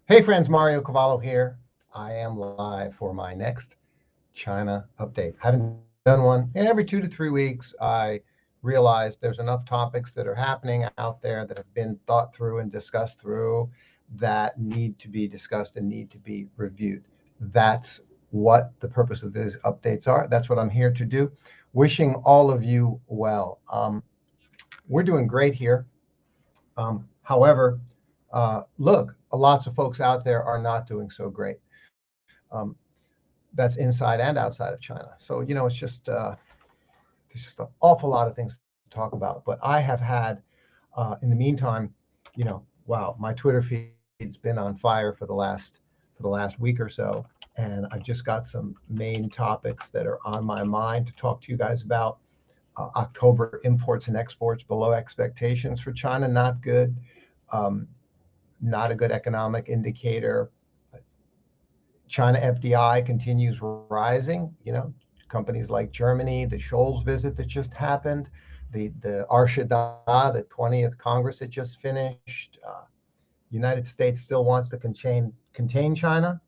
Hey friends, Mario Cavallo here. I am live for my next China update. I haven't done one every 2 to 3 weeks. I realize there's enough topics that are happening out there that have been thought through and discussed through that need to be discussed and need to be reviewed. That's what the purpose of these updates are. That's what I'm here to do. Wishing all of you well. We're doing great here. However, look, lots of folks out there are not doing so great. That's inside and outside of China. So, there's just an awful lot of things to talk about. But I have had, in the meantime, wow, my Twitter feed's been on fire for the last week or so, and I've just got some main topics that are on my mind to talk to you guys about. October imports and exports below expectations for China, not good. Um, Not a good economic indicator. China FDI continues rising. Companies like Germany, the Scholz visit that just happened, the Arshada, the 20th Congress that just finished. United States still wants to contain China.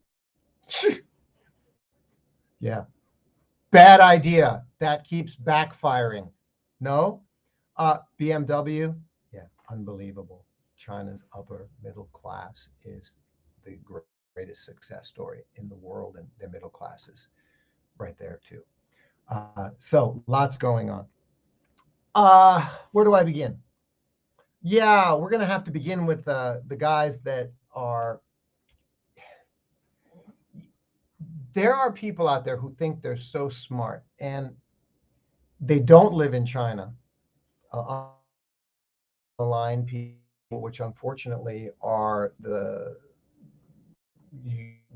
Yeah, bad idea. That keeps backfiring. No, BMW. Yeah, unbelievable. China's upper middle class is the greatest success story in the world, and their middle classes right there too. So lots going on. Where do I begin? Yeah, we're going to have to begin with the guys that are. There are people out there who think they're so smart, and they don't live in China. Online people, which unfortunately are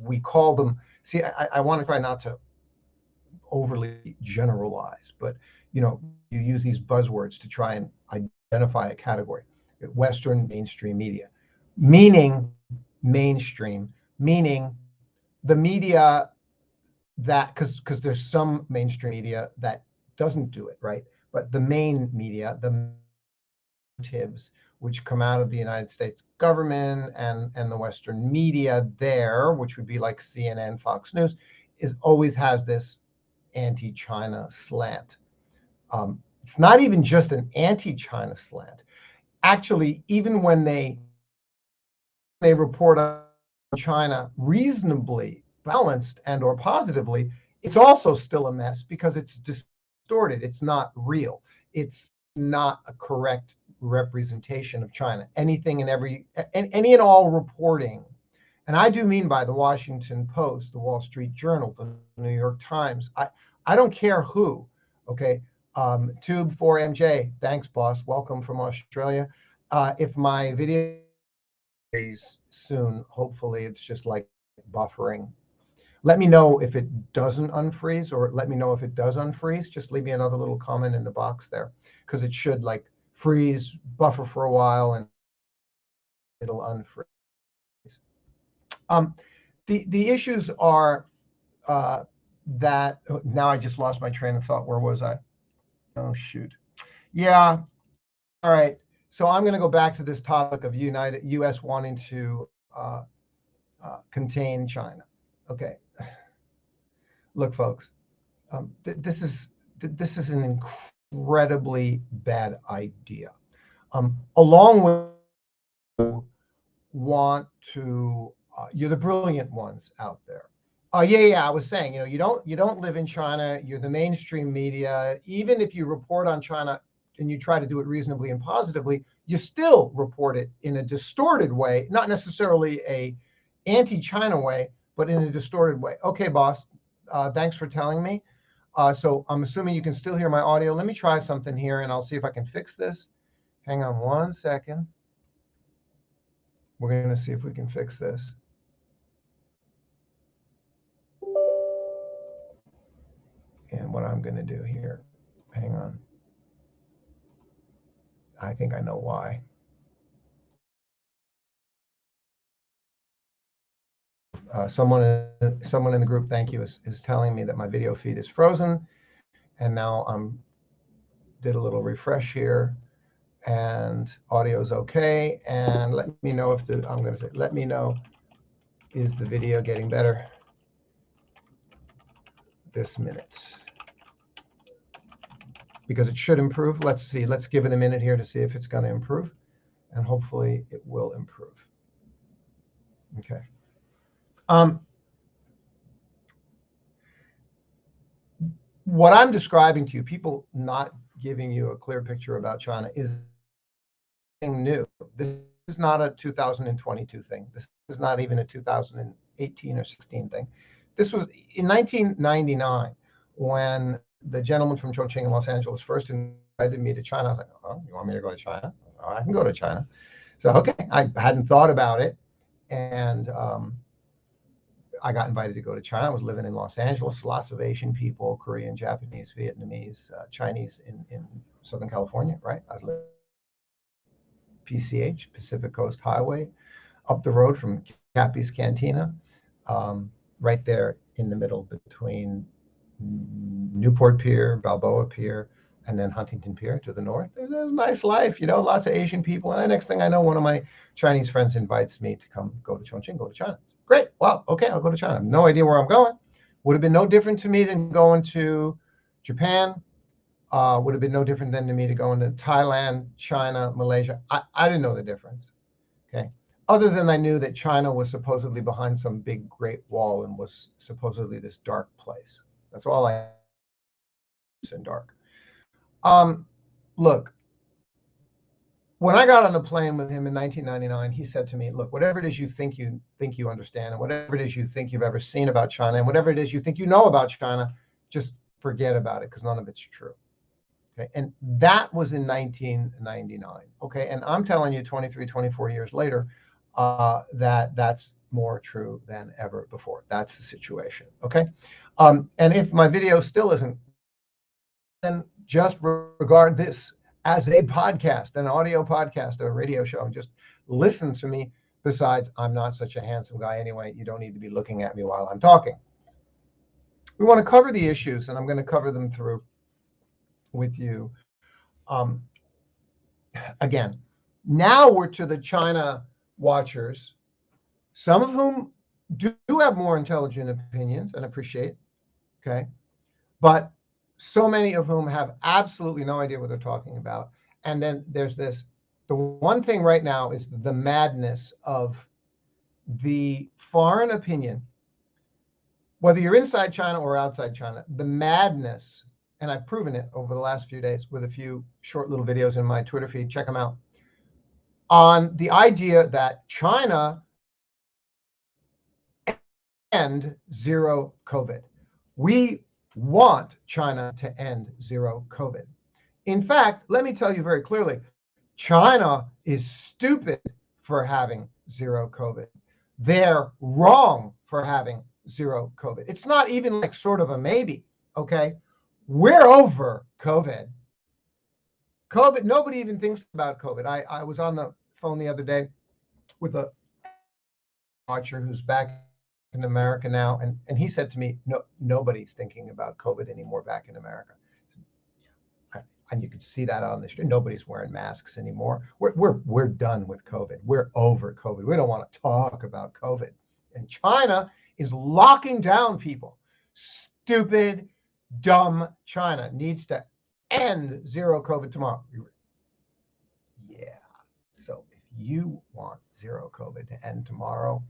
we call them. See, I want to try not to overly generalize, but you use these buzzwords to try and identify a category. Western mainstream media, meaning mainstream, meaning the media that because there's some mainstream media that doesn't do it right, but the main media, the narratives which come out of the United States government and the Western media there, which would be like CNN, Fox News, is always has this anti-China slant. It's not even just an anti-China slant. Actually, even when they report on China reasonably balanced and or positively, it's also still a mess because it's distorted. It's not real. It's not a correct representation of China. Anything and any and all reporting, and I do mean by the Washington Post, the Wall Street Journal, the New York Times. I don't care who. Okay, Tube4MJ, thanks, boss. Welcome from Australia. If my video is soon, hopefully it's just like buffering. Let me know if it doesn't unfreeze, or let me know if it does unfreeze. Just leave me another little comment in the box there, because it should like freeze, buffer for a while, and it'll unfreeze. The issues are that now I just lost my train of thought. Where was I? Oh shoot. Yeah. All right. So I'm going to go back to this topic of U.S. wanting to contain China. Okay. Look, folks, this is an incredibly bad idea. Along with want to, you're the brilliant ones out there. Oh yeah. I was saying, you don't live in China. You're the mainstream media. Even if you report on China and you try to do it reasonably and positively, you still report it in a distorted way, not necessarily a anti-China way, but in a distorted way. Okay, boss. Thanks for telling me. So I'm assuming you can still hear my audio. Let me try something here, and I'll see if I can fix this. Hang on 1 second. We're going to see if we can fix this. And what I'm going to do here, hang on. I think I know why. Someone in the group, thank you, is telling me that my video feed is frozen, and now did a little refresh here, and audio is okay. And let me know if I'm going to say, let me know Is the video getting better this minute? Because it should improve. Let's see. Let's give it a minute here to see if it's going to improve. And hopefully it will improve. Okay. What I'm describing to you, people not giving you a clear picture about China, is nothing new. This is not a 2022 thing. This is not even a 2018 or 16 thing. This was in 1999 when the gentleman from Chongqing in Los Angeles first invited me to China. I was like, oh, you want me to go to China? Oh, I can go to China. So, okay, I hadn't thought about it. And I got invited to go to China. I was living in Los Angeles, lots of Asian people, Korean, Japanese, Vietnamese, Chinese in Southern California, right? I was living PCH, Pacific Coast Highway, up the road from Cappy's Cantina, right there in the middle between Newport Pier, Balboa Pier, and then Huntington Pier to the north. It was a nice life, you know, lots of Asian people. And the next thing I know, one of my Chinese friends invites me to come go to Chongqing, go to China. Great. Wow. Okay, I'll go to China. No idea where I'm going. Would have been no different to me than going to Japan. Would have been no different than to me to go into Thailand, China, Malaysia. I didn't know the difference. Okay. Other than I knew that China was supposedly behind some big Great Wall and was supposedly this dark place. That's all I knew in dark. Look, when I got on the plane with him in 1999, he said to me, look, whatever it is you think you understand, and whatever it is you think you've ever seen about China, and whatever it is you think you know about China, just forget about it, because none of it's true. Okay. And that was in 1999. Okay. And I'm telling you 23, 24 years later, that's more true than ever before. That's the situation. Okay. And if my video still isn't, then just regard this as a podcast, an audio podcast, a radio show, and just listen to me. Besides, I'm not such a handsome guy anyway. You don't need to be looking at me while I'm talking. We want to cover the issues, and I'm going to cover them through with you. Again, now we're to the China watchers, some of whom do have more intelligent opinions and appreciate, okay, but so many of whom have absolutely no idea what they're talking about. And then there's this, the one thing right now is the madness of the foreign opinion, whether you're inside China or outside China, the madness, and I've proven it over the last few days with a few short little videos in my Twitter feed, check them out, on the idea that China end zero COVID. We want China to end zero COVID. In fact, let me tell you very clearly, China is stupid for having zero COVID. They're wrong for having zero COVID. It's not even like sort of a maybe, okay? We're over COVID. COVID, nobody even thinks about COVID. I was on the phone the other day with a watcher who's back in America now, and he said to me, no, nobody's thinking about COVID anymore back in America. And you can see that on the street. Nobody's wearing masks anymore. We're done with COVID. We're over COVID. We don't want to talk about COVID. And China is locking down people. Stupid, dumb China needs to end zero COVID tomorrow. Yeah. So if you want zero COVID to end tomorrow,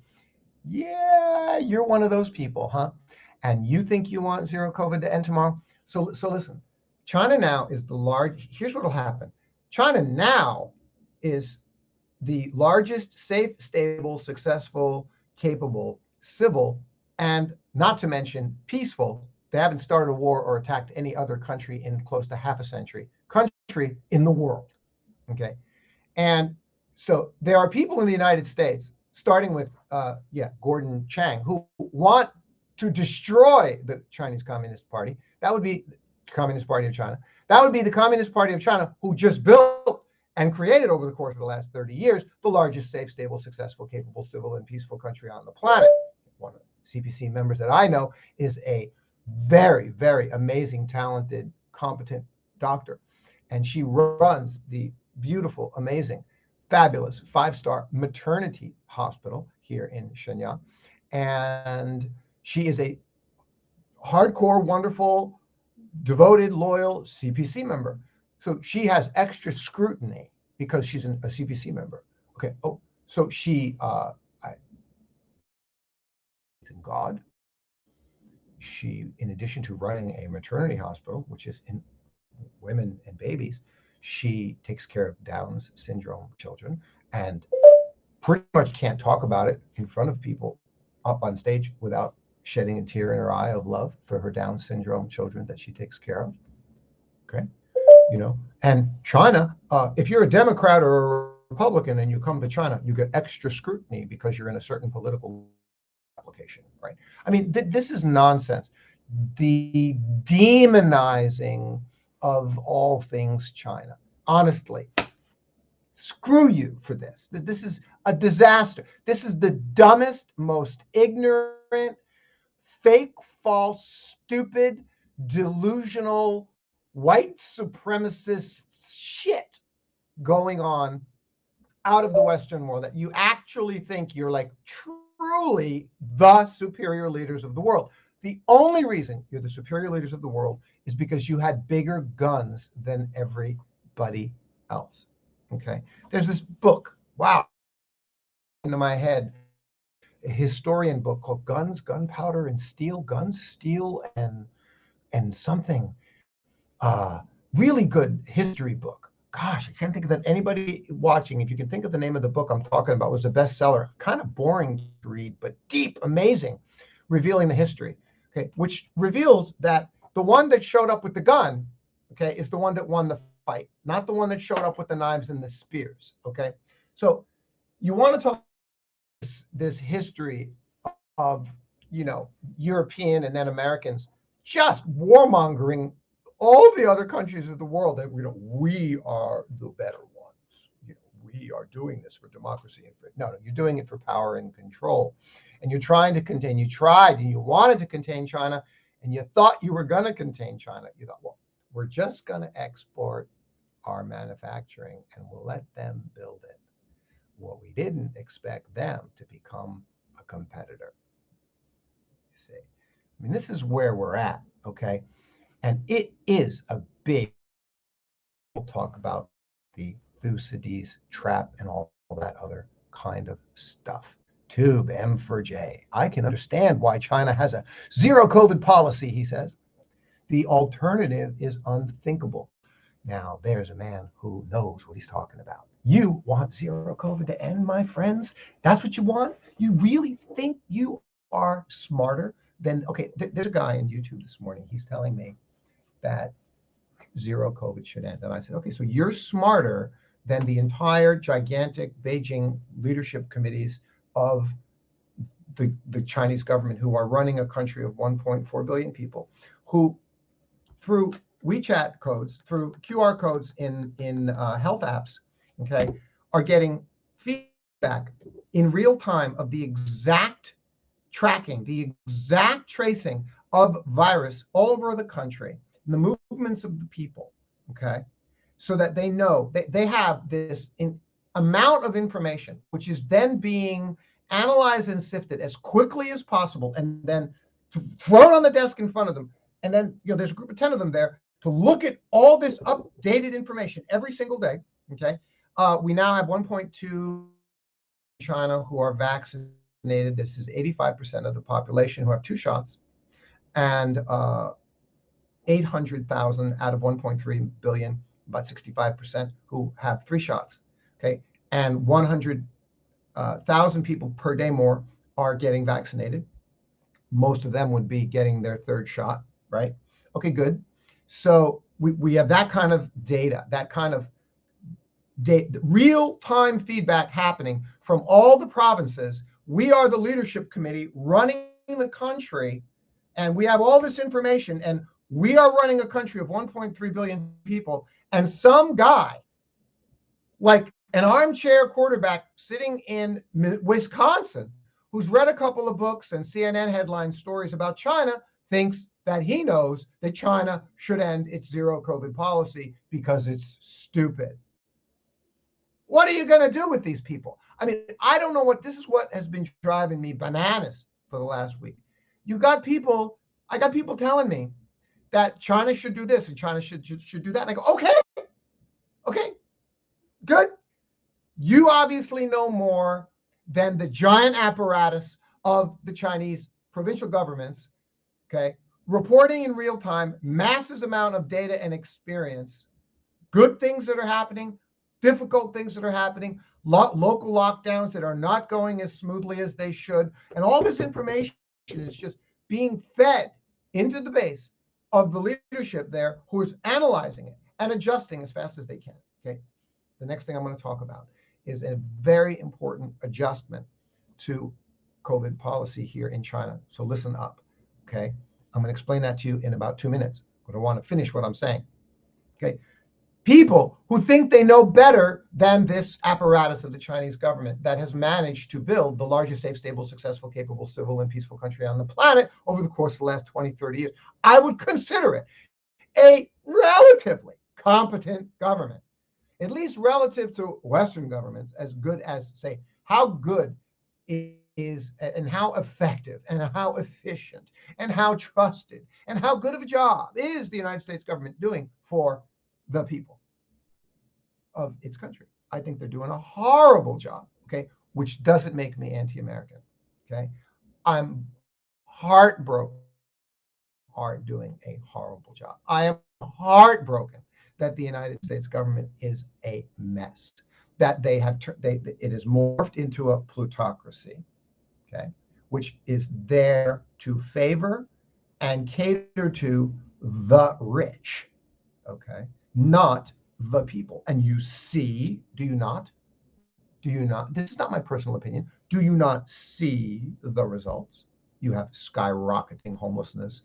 yeah, you're one of those people, huh? And you think you want zero COVID to end tomorrow? So listen, China now is the large, here's what will happen. China now is the largest, safe, stable, successful, capable, civil, and not to mention peaceful, they haven't started a war or attacked any other country in close to half a century, country in the world, okay? And so there are people in the United States, starting with, Gordon Chang, who want to destroy the Chinese Communist Party. That would be the Communist Party of China. That would be the Communist Party of China, who just built and created over the course of the last 30 years, the largest, safe, stable, successful, capable, civil, and peaceful country on the planet. One of the CPC members that I know is a very, very amazing, talented, competent doctor. And she runs the beautiful, amazing, fabulous 5-star maternity hospital here in Shenyang. and she is a hardcore, wonderful, devoted, loyal CPC member. So she has extra scrutiny because she's a CPC member. Okay. Oh, so she, in God, she, in addition to running a maternity hospital, which is in women and babies, she takes care of Down's syndrome children and pretty much can't talk about it in front of people up on stage without shedding a tear in her eye of love for her Down syndrome children that she takes care of. Okay. And China, if you're a Democrat or a Republican and you come to China, you get extra scrutiny because you're in a certain political application, right? I mean, this is nonsense. The demonizing of all things China. Honestly, screw you for this. This is a disaster. This is the dumbest, most ignorant, fake, false, stupid, delusional, white supremacist shit going on out of the Western world that you actually think you're like truly the superior leaders of the world. The only reason you're the superior leaders of the world is because you had bigger guns than everybody else. Okay. There's this book. Wow. Into my head, a historian book called Guns, Gunpowder, and Steel. Guns, Steel, and something. Really good history book. Gosh, I can't think of that. Anybody watching, if you can think of the name of the book I'm talking about, was a bestseller. Kind of boring to read, but deep, amazing, revealing the history. Okay, which reveals that the one that showed up with the gun, okay, is the one that won the fight, not the one that showed up with the knives and the spears. Okay, so you want to talk this history of European and then Americans just warmongering all the other countries of the world that we are the better ones. We are doing this for democracy and no, you're doing it for power and control, and you're trying to contain. You tried and you wanted to contain China, and you thought you were going to contain China. You thought, well, we're just going to export our manufacturing and we'll let them build it. Well, we didn't expect them to become a competitor. You see, I mean, this is where we're at. Okay. And it is a big, we'll talk about the Thucydides trap and all that other kind of stuff. Tube, M for J. I can understand why China has a zero COVID policy, he says. The alternative is unthinkable. Now, there's a man who knows what he's talking about. You want zero COVID to end, my friends? That's what you want? You really think you are smarter than, okay, there's a guy on YouTube this morning. He's telling me that zero COVID should end. And I said, okay, so you're smarter than the entire gigantic Beijing leadership committees of the Chinese government, who are running a country of 1.4 billion people, who through WeChat codes, through QR codes in health apps, okay, are getting feedback in real time of the exact tracking, the exact tracing of virus all over the country, and the movements of the people, okay, so that they know they have this amount of information, which is then being analyzed and sifted as quickly as possible, and then thrown on the desk in front of them. And then there's a group of 10 of them there to look at all this updated information every single day. Okay, we now have 1.2 China who are vaccinated. This is 85% of the population who have 2 shots, and 800,000 out of 1.3 billion, about 65%, who have 3 shots. Okay, and 100,000 people per day more are getting vaccinated. Most of them would be getting their 3rd shot, right? Okay, good. So we have that kind of data, that kind of real-time feedback happening from all the provinces. We are the leadership committee running the country, and we have all this information, and we are running a country of 1.3 billion people, and some guy, like an armchair quarterback sitting in Wisconsin, who's read a couple of books and CNN headline stories about China, thinks that he knows that China should end its zero COVID policy because it's stupid. What are you going to do with these people? I mean, I don't know this is what has been driving me bananas for the last week. I got people telling me that China should do this and China should do that. And I go, okay, good. You obviously know more than the giant apparatus of the Chinese provincial governments, okay? Reporting in real time, massive amount of data and experience, good things that are happening, difficult things that are happening, local lockdowns that are not going as smoothly as they should. And all this information is just being fed into the base of the leadership there, who is analyzing it and adjusting as fast as they can, okay? The next thing I'm going to talk about is a very important adjustment to COVID policy here in China. So listen up, okay? I'm going to explain that to you in about 2 minutes, but I want to finish what I'm saying, okay? People who think they know better than this apparatus of the Chinese government that has managed to build the largest, safe, stable, successful, capable, civil, and peaceful country on the planet over the course of the last 20, 30 years, I would consider it a relatively competent government, at least relative to Western governments, as good as, say, how good is and how effective and how efficient and how trusted and how good of a job is the United States government doing for the people of its country. I think they're doing a horrible job, okay, which doesn't make me anti-American, okay? I'm heartbroken are doing a horrible job. I am heartbroken that the United States government is a mess, that it has morphed into a plutocracy, okay, which is there to favor and cater to the rich, okay, not the people. And you see, do you not, this is not my personal opinion, do you not see the results? You have skyrocketing homelessness,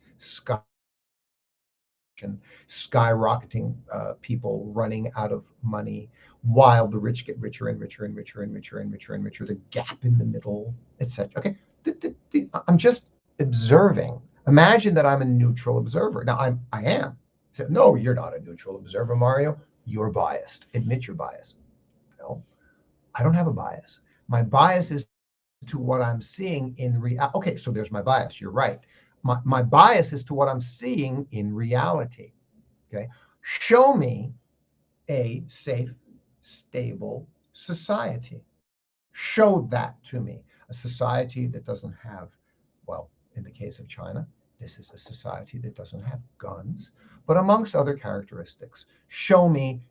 skyrocketing people running out of money, while the rich get richer and richer and richer and richer and richer and richer, the gap in the middle, etc. Okay, I'm just observing. Imagine that I'm a neutral observer. Now I am. So, no, you're not a neutral observer, Mario. You're biased. Admit your bias. No, I don't have a bias. My bias is to what I'm seeing in reality. Okay, so there's my bias. You're right. My bias is to what I'm seeing in reality. Okay, show me a safe, stable society. Show that to me. A society that doesn't have, well, in the case of China, this is a society that doesn't have guns, but amongst other characteristics, show me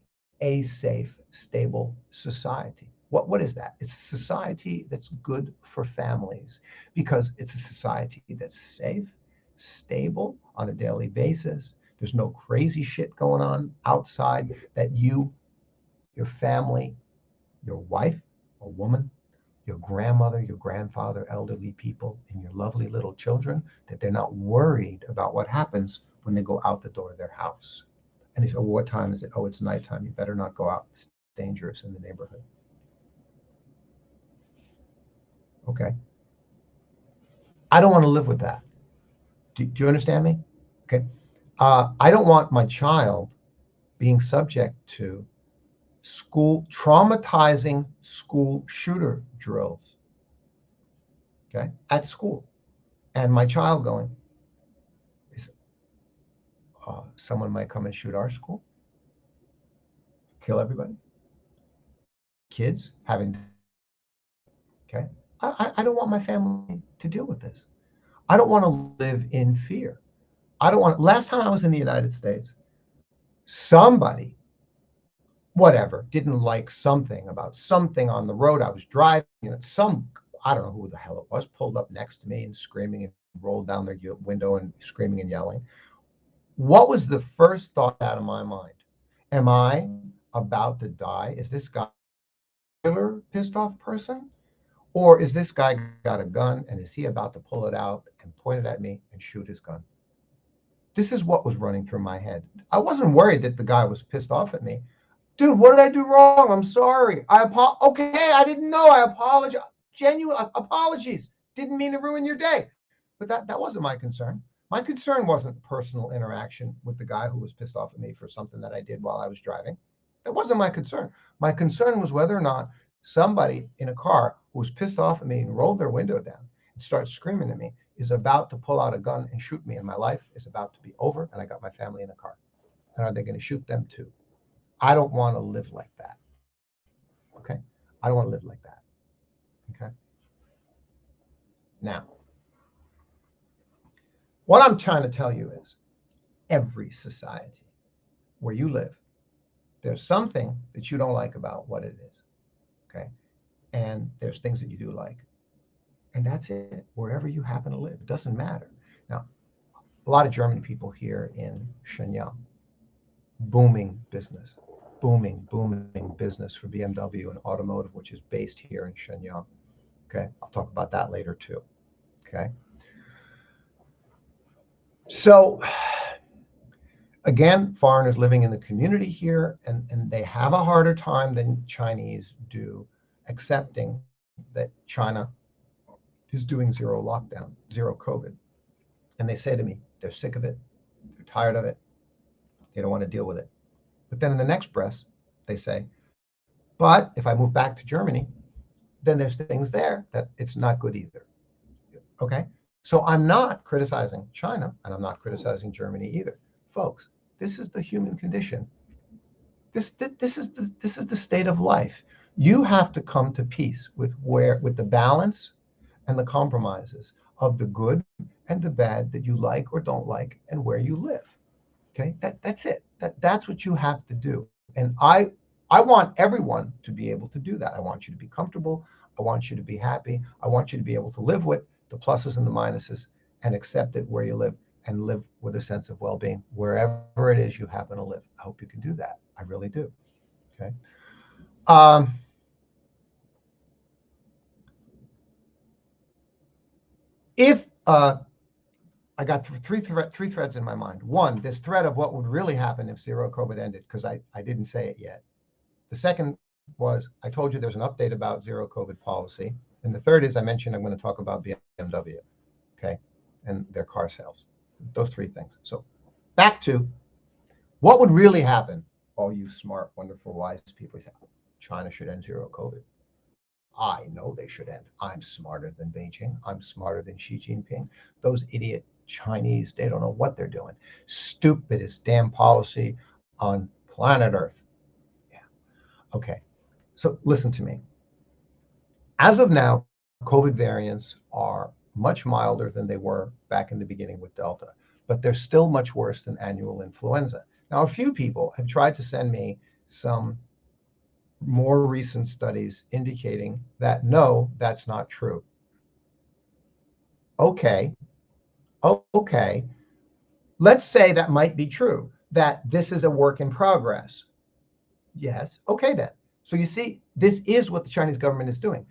a safe, stable society. What is that? It's a society that's good for families, because it's a society that's safe, stable on a daily basis. There's no crazy shit going on outside that you, your family, your wife, a woman, your grandmother, your grandfather, elderly people, and your lovely little children, that they're not worried about what happens when they go out the door of their house. And they say, oh, what time is it? Oh, it's nighttime. You better not go out. It's dangerous in the neighborhood. Okay. I don't want to live with that. Do you understand me? Okay. I don't want my child being subject to traumatizing school shooter drills, okay, at school. And my child going, someone might come and shoot our school, kill everybody. Kids having, okay. I don't want my family to deal with this. I don't want to live in fear. Last time I was in the United States, somebody, whatever, didn't like something about something on the road I was driving, I don't know who the hell it was, pulled up next to me and screaming and rolled down their window and screaming and yelling. What was the first thought out of my mind? Am I about to die? Is this guy a killer, pissed off person? Or is this guy got a gun and is he about to pull it out and point it at me and shoot his gun? This is what was running through my head. I wasn't worried that the guy was pissed off at me. Dude, what did I do wrong? I'm sorry. Okay, I didn't know. I apologize. Genuine apologies. Didn't mean to ruin your day. But that wasn't my concern. My concern wasn't personal interaction with the guy who was pissed off at me for something that I did while I was driving. That wasn't my concern. My concern was whether or not somebody in a car who was pissed off at me and rolled their window down and starts screaming at me is about to pull out a gun and shoot me, and my life is about to be over, and I got my family in a car. And are they going to shoot them too? I don't want to live like that. Okay? I don't want to live like that. Okay? Now, what I'm trying to tell you is every society where you live, there's something that you don't like about what it is. Okay? And there's things that you do like. And that's it, wherever you happen to live. It doesn't matter. Now, a lot of German people here in Shenyang, booming business, booming business for BMW and automotive, which is based here in Shenyang. Okay, I'll talk about that later too. Okay. So again, foreigners living in the community here, and they have a harder time than Chinese do accepting that China is doing zero lockdown, zero COVID. And they say to me, they're sick of it, they're tired of it, they don't want to deal with it. But then in the next breath, they say, but if I move back to Germany, then there's things there that it's not good either. Okay? So I'm not criticizing China, and I'm not criticizing Germany either. Folks, this is the human condition. This is the state of life. You have to come to peace with the balance and the compromises of the good and the bad that you like or don't like and where you live. Okay? That's it. That's what you have to do. And I want everyone to be able to do that. I want you to be comfortable. I want you to be happy. I want you to be able to live with the pluses and the minuses and accept it where you live and live with a sense of well-being wherever it is you happen to live. I hope you can do that. I really do. Okay. If I got three threads in my mind. One, this thread of what would really happen if zero COVID ended, because I didn't say it yet. The second was I told you there's an update about zero COVID policy. And the third is I mentioned I'm going to talk about BMW, okay, and their car sales. Those three things. So back to what would really happen. All you smart, wonderful, wise people say, China should end zero COVID. I know they should end. I'm smarter than Beijing. I'm smarter than Xi Jinping. Those idiot Chinese, they don't know what they're doing. Stupidest damn policy on planet Earth. Yeah. Okay. So listen to me. As of now, COVID variants are much milder than they were back in the beginning with Delta, but they're still much worse than annual influenza. Now, a few people have tried to send me some more recent studies indicating that no, that's not true. Okay. Okay. Let's say that might be true, that this is a work in progress. Yes. Okay, then. So you see, this is what the Chinese government is doing.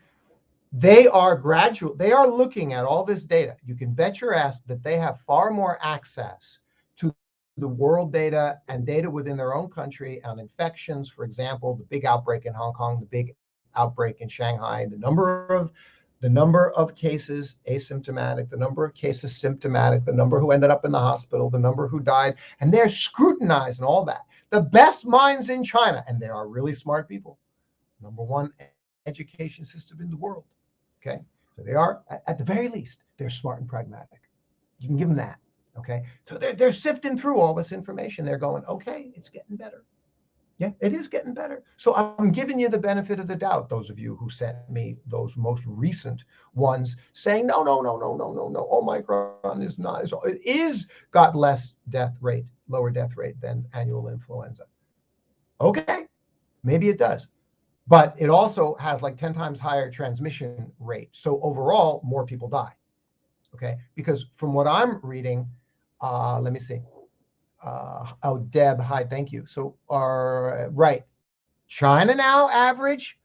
They are looking at all this data. You can bet your ass that they have far more access to the world data and data within their own country on infections. For example, the big outbreak in Hong Kong, the big outbreak in Shanghai, the number of cases asymptomatic, the number of cases symptomatic, the number who ended up in the hospital, the number who died, and they're scrutinizing all that. The best minds in China, and they are really smart people, number one education system in the world. Okay, so they are, at the very least, they're smart and pragmatic. You can give them that. Okay, so they're sifting through all this information. They're going, okay, it's getting better. Yeah, it is getting better. So I'm giving you the benefit of the doubt, those of you who sent me those most recent ones saying, no, Omicron is not. It is got lower death rate than annual influenza. Okay, maybe it does. But it also has like 10 times higher transmission rate. So overall, more people die. Okay, because from what I'm reading, let me see. Deb, hi, thank you. So, right, China now average.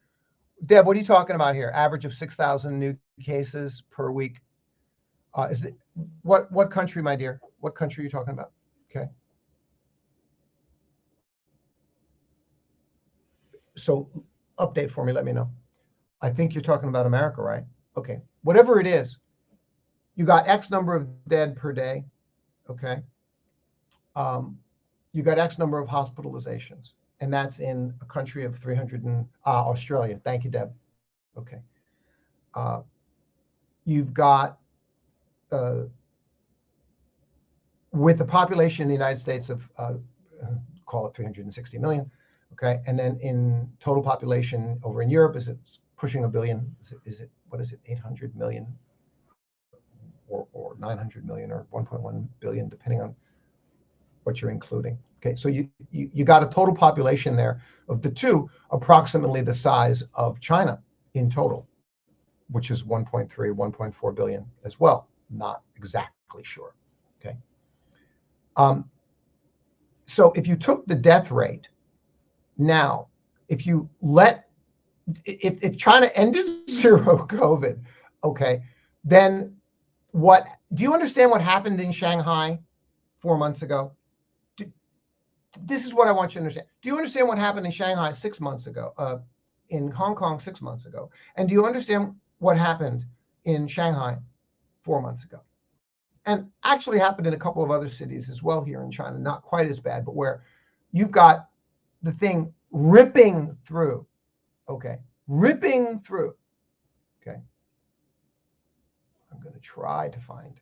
Deb, what are you talking about here? Average of 6,000 new cases per week. Is it what country, my dear? What country are you talking about? Okay. So, update for me. Let me know. I think you're talking about America, right? Okay. Whatever it is, you got X number of dead per day. Okay. You got X number of hospitalizations, and that's in a country of 300 and Australia. Thank you, Deb. Okay. you've got with the population in the United States of call it 360 million, okay, and then in total population over in Europe, is it pushing a billion? Is it what is it, 800 million or 900 million or 1.1 billion, depending on what you're including. Okay, so you got a total population there of the two, approximately the size of China in total, which is 1.3, 1.4 billion as well. Not exactly sure. Okay. So if you took the death rate now, if China ended zero COVID, okay, then do you understand what happened in Shanghai 4 months ago? This is what I want you to understand. Do you understand what happened in Shanghai 6 months ago, in Hong Kong 6 months ago? And do you understand what happened in Shanghai 4 months ago? And actually happened in a couple of other cities as well here in China, not quite as bad, but where you've got the thing ripping through, okay? Ripping through, okay? I'm going to try to find.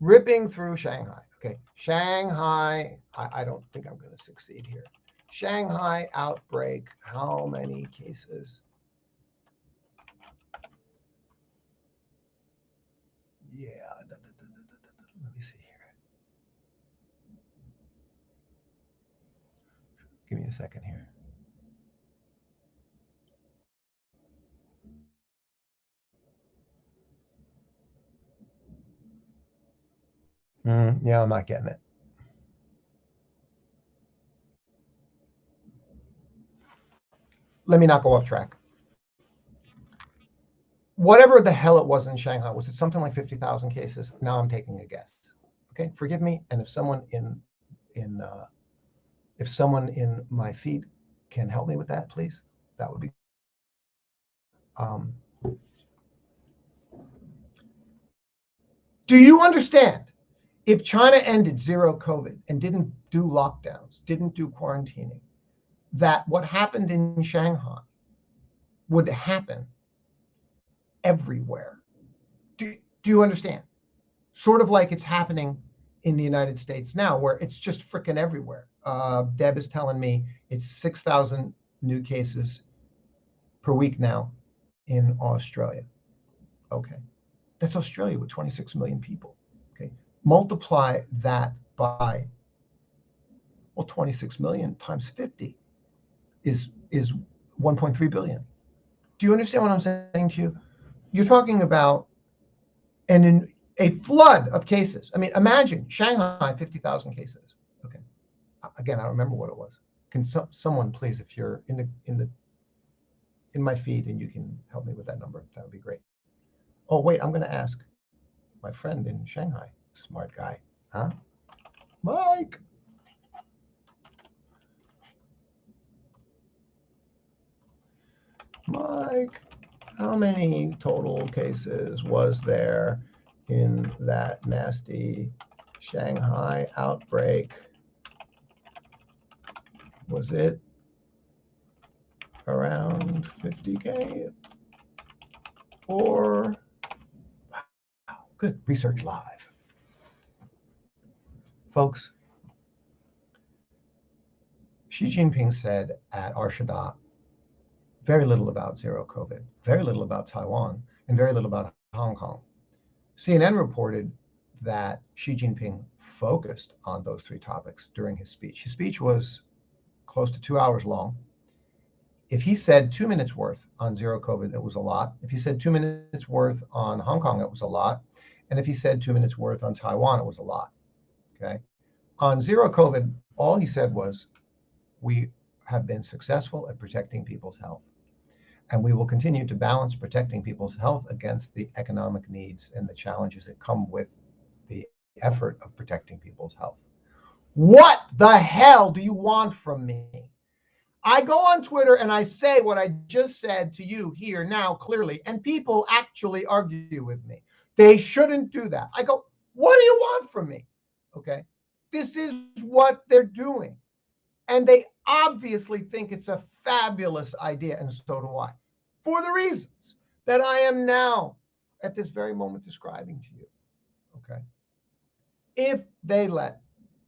Ripping through Shanghai, okay? Shanghai, I don't think I'm going to succeed here. Shanghai outbreak, how many cases? Yeah, let me see here. Give me a second here. Yeah, I'm not getting it. Let me not go off track. Whatever the hell it was in Shanghai, was it something like 50,000 cases? Now I'm taking a guess. Okay, forgive me. And if someone in my feed can help me with that, please, that would be. Do you understand? If China ended zero COVID and didn't do lockdowns, didn't do quarantining, that what happened in Shanghai would happen everywhere. Do you understand? Sort of like it's happening in the United States now, where it's just freaking everywhere. Deb is telling me it's 6,000 new cases per week now in Australia. Okay. That's Australia with 26 million people. Okay. Multiply that by, well, 26 million times 50 is 1.3 billion. Do you understand what I'm saying to you? You're talking about in a flood of cases. I mean, imagine Shanghai, 50,000 cases. Okay. Again, I don't remember what it was. Can someone please, if you're in my feed and you can help me with that number, that would be great. Oh, wait, I'm going to ask my friend in Shanghai, smart guy, huh? Mike. Mike, how many total cases was there in that nasty Shanghai outbreak? Was it around 50K? Or, wow, good, research live. Folks, Xi Jinping said at Arshada very little about zero COVID, very little about Taiwan, and very little about Hong Kong. CNN reported that Xi Jinping focused on those three topics during his speech. His speech was close to 2 hours long. If he said 2 minutes worth on zero COVID, it was a lot. If he said 2 minutes worth on Hong Kong, it was a lot. And if he said 2 minutes worth on Taiwan, it was a lot. Okay. On zero COVID, all he said was, we have been successful at protecting people's health. And we will continue to balance protecting people's health against the economic needs and the challenges that come with the effort of protecting people's health. What the hell do you want from me? I go on Twitter and I say what I just said to you here now clearly, and people actually argue with me. They shouldn't do that. I go, what do you want from me? Okay. This is what they're doing. And they obviously think it's a fabulous idea, and so do I. for the reasons that I am now at this very moment describing to you. Okay. If they let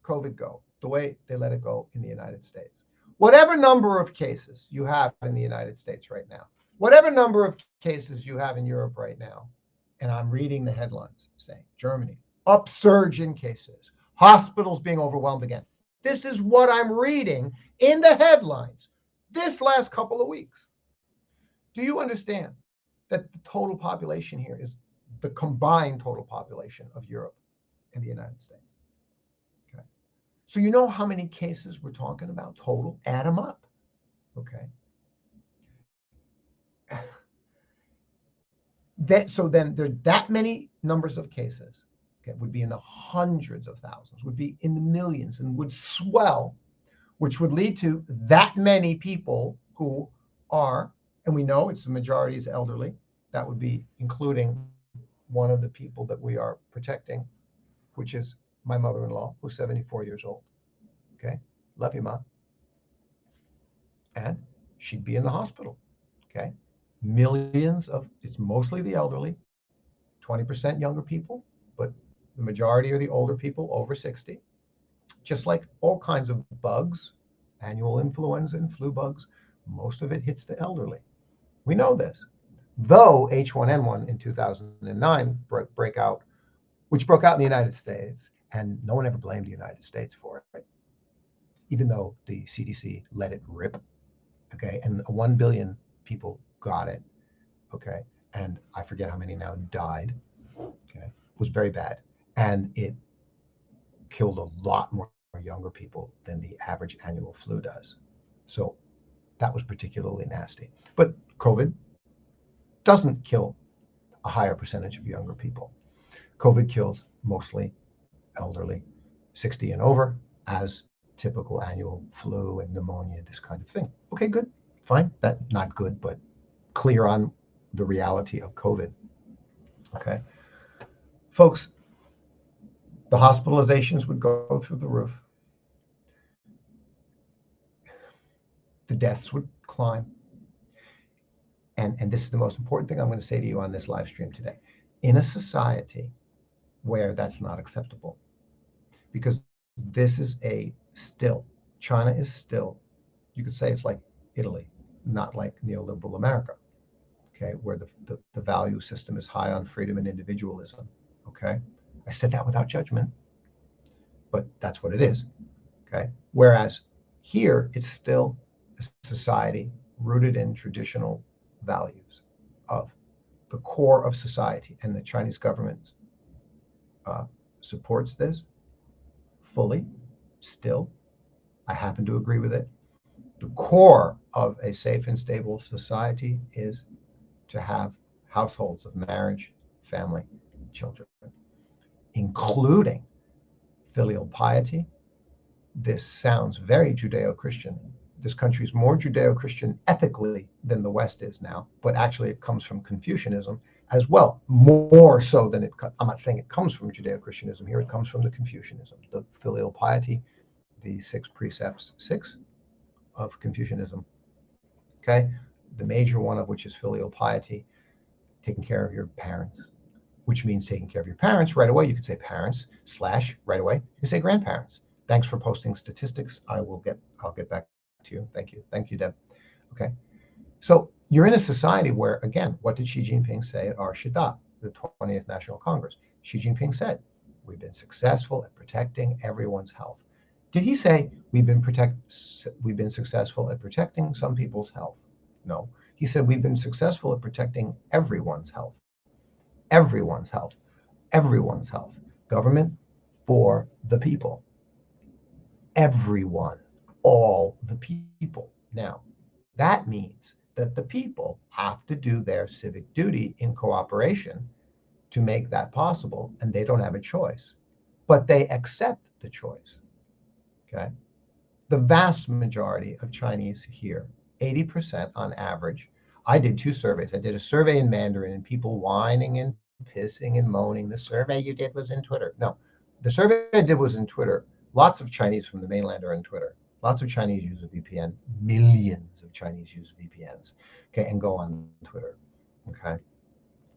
COVID go the way they let it go in the United States, whatever number of cases you have in the United States right now, whatever number of cases you have in Europe right now, and I'm reading the headlines saying Germany, upsurge in cases, hospitals being overwhelmed again. This is what I'm reading in the headlines this last couple of weeks. Do you understand that the total population here is the combined total population of Europe and the United States? Okay. So you know how many cases we're talking about total? Add them up. Okay. So then there's that many numbers of cases. Okay, would be in the hundreds of thousands, would be in the millions, and would swell, which would lead to that many people who are, and we know it's the majority is elderly. That would be including one of the people that we are protecting, which is my mother-in-law, who's 74 years old. Okay, love you, Ma. And she'd be in the hospital. Okay, millions of, it's mostly the elderly, 20% younger people, but the majority are the older people over 60. Just like all kinds of bugs, annual influenza and flu bugs, most of it hits the elderly. We know this. Though H1N1 in 2009 break out, which broke out in the United States, and no one ever blamed the United States for it, even though the CDC let it rip, okay, and 1 billion people got it, okay, and I forget how many now died, okay, it was very bad, and it killed a lot more younger people than the average annual flu does. So that was particularly nasty. But COVID doesn't kill a higher percentage of younger people. COVID kills mostly elderly, 60 and over, as typical annual flu and pneumonia, this kind of thing. Okay, good, fine. That not good, but clear on the reality of COVID. Okay, folks, the hospitalizations would go through the roof. The deaths would climb. And this is the most important thing I'm going to say to you on this live stream today. In a society where that's not acceptable, because this is China is still, you could say it's like Italy, not like neoliberal America, okay, where the value system is high on freedom and individualism, okay? I said that without judgment, but that's what it is, okay? Whereas here, it's still a society rooted in traditional values of the core of society, and the Chinese government supports this fully still. I happen to agree with it. The core of a safe and stable society is to have households of marriage, family, children, including filial piety. This sounds very Judeo-Christian. This country is more Judeo-Christian ethically than the West is now, but actually it comes from Confucianism as well, more so than I'm not saying it comes from Judeo-Christianism here, it comes from the Confucianism, the filial piety, the 6 precepts, 6 of Confucianism, okay? The major one of which is filial piety, taking care of your parents, which means taking care of your parents right away. You could say parents / right away. You can say grandparents. Thanks for posting statistics. I'll get back to you. Thank you, Deb. Okay. So you're in a society where, again, what did Xi Jinping say at our Shida, the 20th National Congress? Xi Jinping said, we've been successful at protecting everyone's health. Did he say we've been successful at protecting some people's health? No. He said we've been successful at protecting everyone's health. Everyone's health. Everyone's health. Government for the people. Everyone. All the people. Now, that means that the people have to do their civic duty in cooperation to make that possible, and they don't have a choice. But they accept the choice. Okay? The vast majority of Chinese here, 80% on average. I did 2 surveys. I did a survey in Mandarin and people whining and pissing and moaning. The survey you did was in Twitter. No, the survey I did was in Twitter. Lots of Chinese from the mainland are in Twitter. Lots of Chinese use a VPN. Millions of Chinese use VPNs. Okay, and go on Twitter. Okay,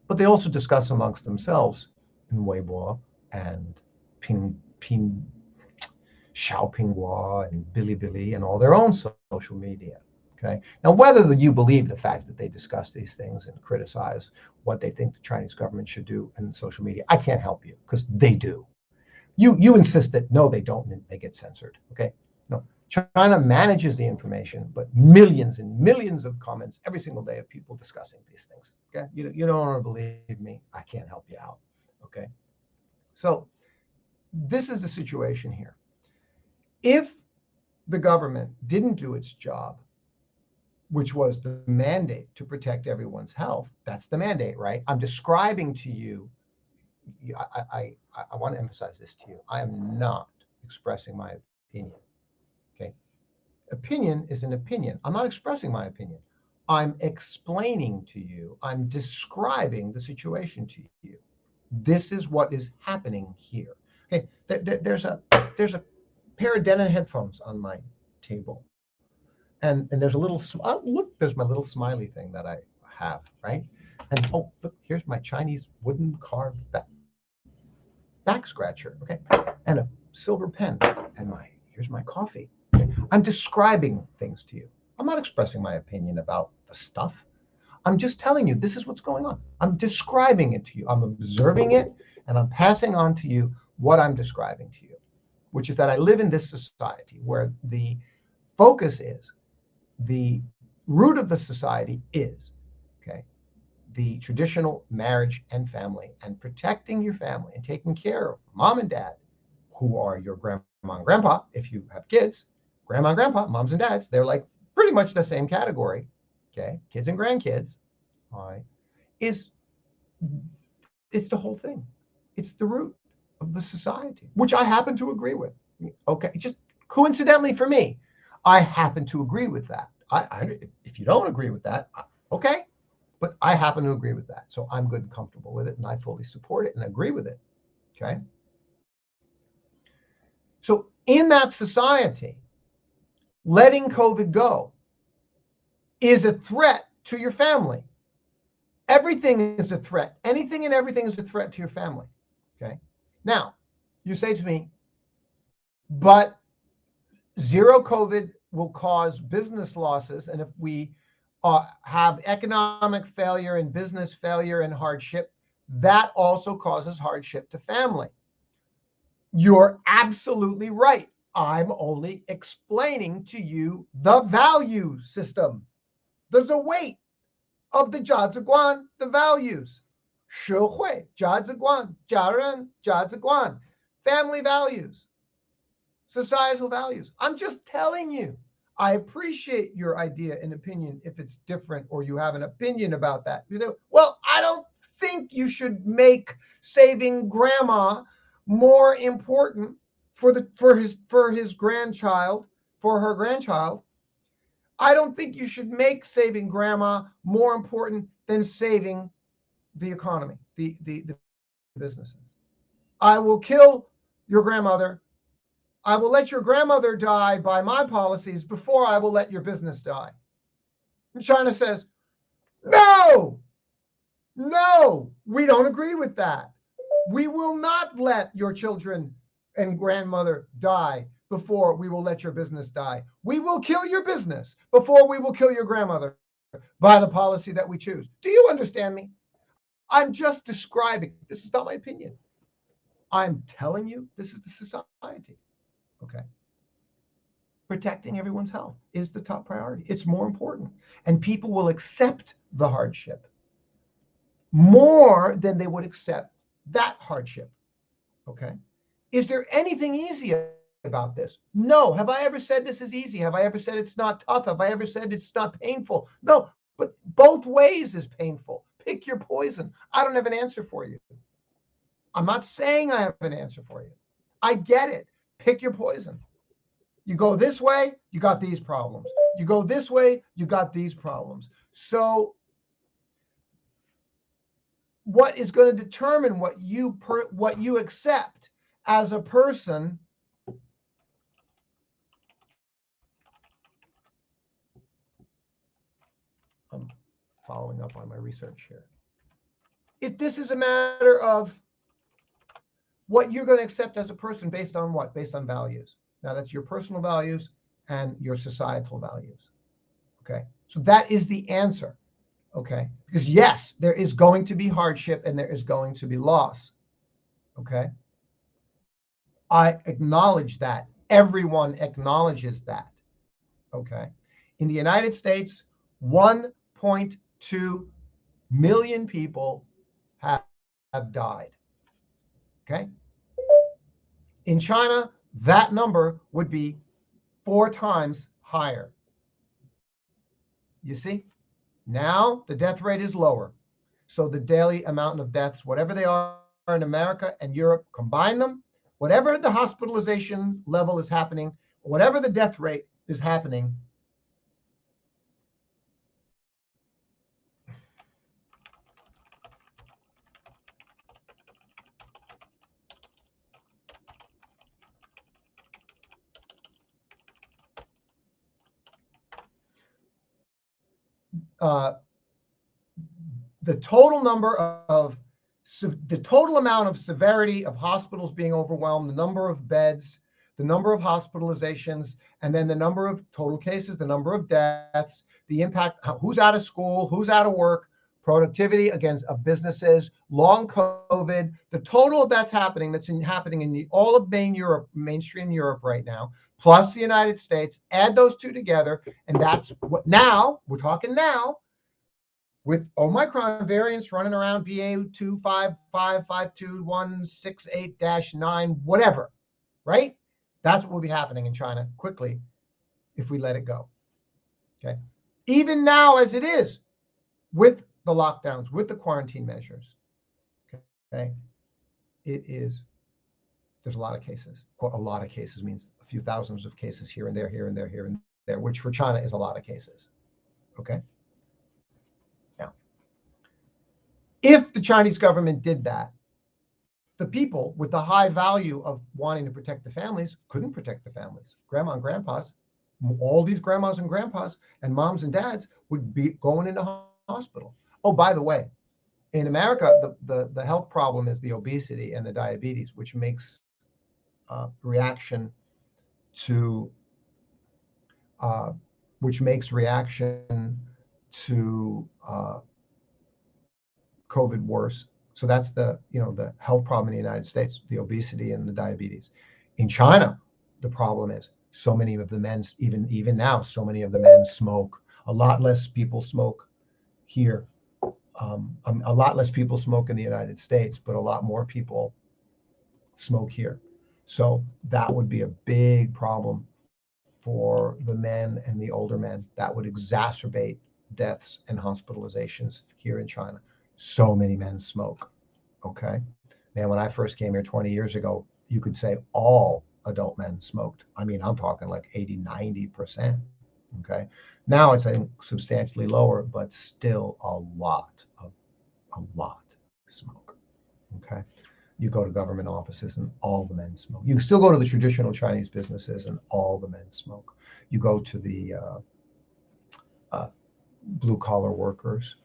but they also discuss amongst themselves in Weibo and Xiaopinghua and Bilibili and all their own social media. Okay. Now, whether you believe the fact that they discuss these things and criticize what they think the Chinese government should do in social media, I can't help you because they do. You insist that no, they don't, and they get censored. Okay. No, China manages the information, but millions and millions of comments every single day of people discussing these things. Okay. You don't want to believe me, I can't help you out. Okay. So this is the situation here. If the government didn't do its job, which was the mandate to protect everyone's health, that's the mandate, right? I'm describing to you, I want to emphasize this to you. I am not expressing my opinion, okay? Opinion is an opinion. I'm not expressing my opinion. I'm explaining to you, I'm describing the situation to you. This is what is happening here. Okay, there's a pair of Denon headphones on my table. And there's a little, oh, look, there's my little smiley thing that I have, right? And oh, look, here's my Chinese wooden carved back scratcher, okay? And a silver pen, and here's my coffee. Okay? I'm describing things to you. I'm not expressing my opinion about the stuff. I'm just telling you, this is what's going on. I'm describing it to you. I'm observing it, and I'm passing on to you what I'm describing to you, which is that I live in this society where the focus is, the root of the society is, okay, the traditional marriage and family, and protecting your family and taking care of mom and dad, who are your grandma and grandpa. If you have kids, grandma and grandpa, moms and dads, they're like pretty much the same category. Okay, kids and grandkids, all right, it's the whole thing. It's the root of the society, which I happen to agree with. Okay, just coincidentally for me, I happen to agree with that. If you don't agree with that, okay, but I happen to agree with that. So I'm good and comfortable with it, and I fully support it and agree with it, okay? So in that society, letting COVID go is a threat to your family. Everything is a threat. Anything and everything is a threat to your family, okay? Now, you say to me, but zero COVID will cause business losses, and if we have economic failure and business failure and hardship, that also causes hardship to family. You're absolutely right. I'm only explaining to you the value system. There's a weight of the 价值观, the values. 社会价值观, 家人价值观, family values, societal values. I'm just telling you. I appreciate your idea and opinion if it's different or you have an opinion about that. You say, well, I don't think you should make saving grandma more important for his grandchild, for her grandchild. I don't think you should make saving grandma more important than saving the economy, the businesses. I will kill your grandmother. I will let your grandmother die by my policies before I will let your business die. And China says, no, we don't agree with that. We will not let your children and grandmother die before we will let your business die. We will kill your business before we will kill your grandmother by the policy that we choose. Do you understand me? I'm just describing. This is not my opinion. I'm telling you, this is the society. Okay. Protecting everyone's health is the top priority. It's more important. And people will accept the hardship more than they would accept that hardship. Okay. Is there anything easy about this? No. Have I ever said this is easy? Have I ever said it's not tough? Have I ever said it's not painful? No, but both ways is painful. Pick your poison. I don't have an answer for you. I'm not saying I have an answer for you. I get it. Pick your poison. You go this way, you got these problems. You go this way, you got these problems. So what is going to determine what you accept as a person following up on my research here. This is a matter of what you're going to accept as a person based on what? Based on values. Now, that's your personal values and your societal values. Okay, so that is the answer. Okay, because yes, there is going to be hardship and there is going to be loss. Okay, I acknowledge that. Everyone acknowledges that. Okay, in the United States, 1.2 million people have died. Okay, in China, that number would be 4 times higher. You see? Now the death rate is lower. So the daily amount of deaths, whatever they are in America and Europe, combine them, whatever the hospitalization level is happening, whatever the death rate is happening, the total amount of severity of hospitals being overwhelmed, the number of beds, the number of hospitalizations, and then the number of total cases, the number of deaths, the impact, who's out of school, who's out of work, productivity against businesses, long COVID, the total of that's happening in all of mainstream Europe right now, plus the United States, add those two together, and that's what now, we're talking now, with Omicron variants running around BA.25552.168-9, whatever, right? That's what will be happening in China quickly if we let it go. Okay. Even now, as it is, with the lockdowns, with the quarantine measures, okay, there's a lot of cases. A lot of cases means a few thousands of cases here and there, here and there, here and there, which for China is a lot of cases. Okay. If the Chinese government did that, the people with the high value of wanting to protect the families couldn't protect the families. Grandma and grandpas, all these grandmas and grandpas and moms and dads would be going into hospital. Oh, by the way, in America, the health problem is the obesity and the diabetes, which makes reaction to COVID worse. So that's the health problem in the United States, the obesity and the diabetes. In China, the problem is so many of the men, even now, so many of the men smoke. A lot less people smoke here. A lot less people smoke in the United States, but a lot more people smoke here. So that would be a big problem for the men and the older men. That would exacerbate deaths and hospitalizations here in China. So many men smoke. Okay. Man, when I first came here 20 years ago, you could say all adult men smoked. I mean, I'm talking like 80, 90%. Okay. Now it's, I think, substantially lower, but still a lot smoke. Okay. You go to government offices and all the men smoke. You still go to the traditional Chinese businesses and all the men smoke. You go to the blue collar workers,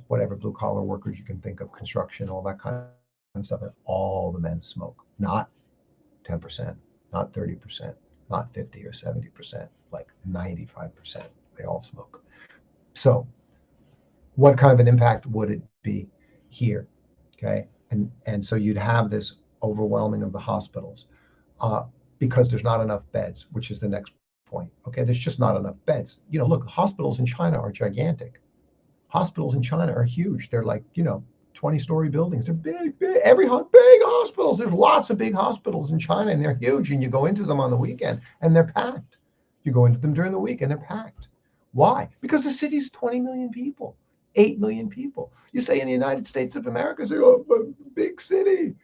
whatever blue collar workers you can think of, construction, all that kind of stuff, and all the men smoke. Not 10%, not 30%, not 50 or 70%, like 95%. They all smoke. So what kind of an impact would it be here? Okay. And so you'd have this overwhelming of the hospitals because there's not enough beds, which is the next point. Okay, there's just not enough beds. Look, hospitals in China are gigantic. Hospitals in China are huge. They're like, 20-story buildings. They're big, big hospitals. There's lots of big hospitals in China, and they're huge. And you go into them on the weekend, and they're packed. You go into them during the week, and they're packed. Why? Because the city's 20 million people, 8 million people. You say in the United States of America, say, oh, big city,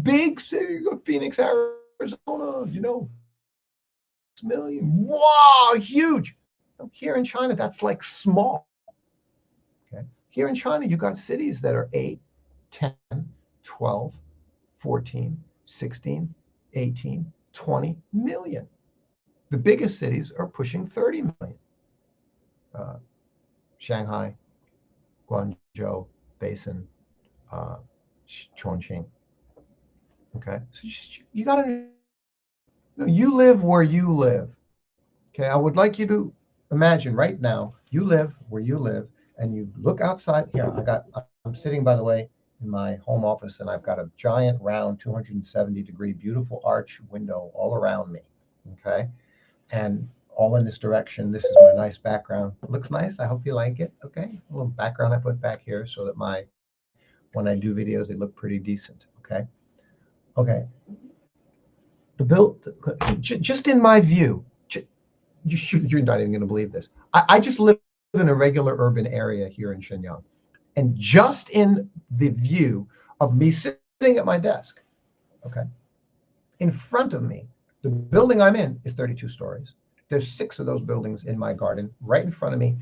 Phoenix, Arizona, 6 million. Wow, huge. Here in China, that's like small. Okay. Here in China, you got cities that are 8, 10, 12, 14, 16, 18, 20 million. The biggest cities are pushing 30 million. Shanghai, Guangzhou, Basin, uh, Chongqing. Okay, so you got to, you live where you live. Okay, I would like you to imagine right now you live where you live, and you look outside. Here, I'm sitting, by the way, in my home office, and I've got a giant, round, 270-degree, beautiful arch window all around me. Okay, and all in this direction. This is my nice background. It looks nice. I hope you like it. Okay, a little background I put back here so that when I do videos, they look pretty decent. Okay, okay. Just in my view, you're not even going to believe this. I just live in a regular urban area here in Shenyang. And just in the view of me sitting at my desk, okay, in front of me, the building I'm in is 32 stories. There's 6 of those buildings in my garden. Right in front of me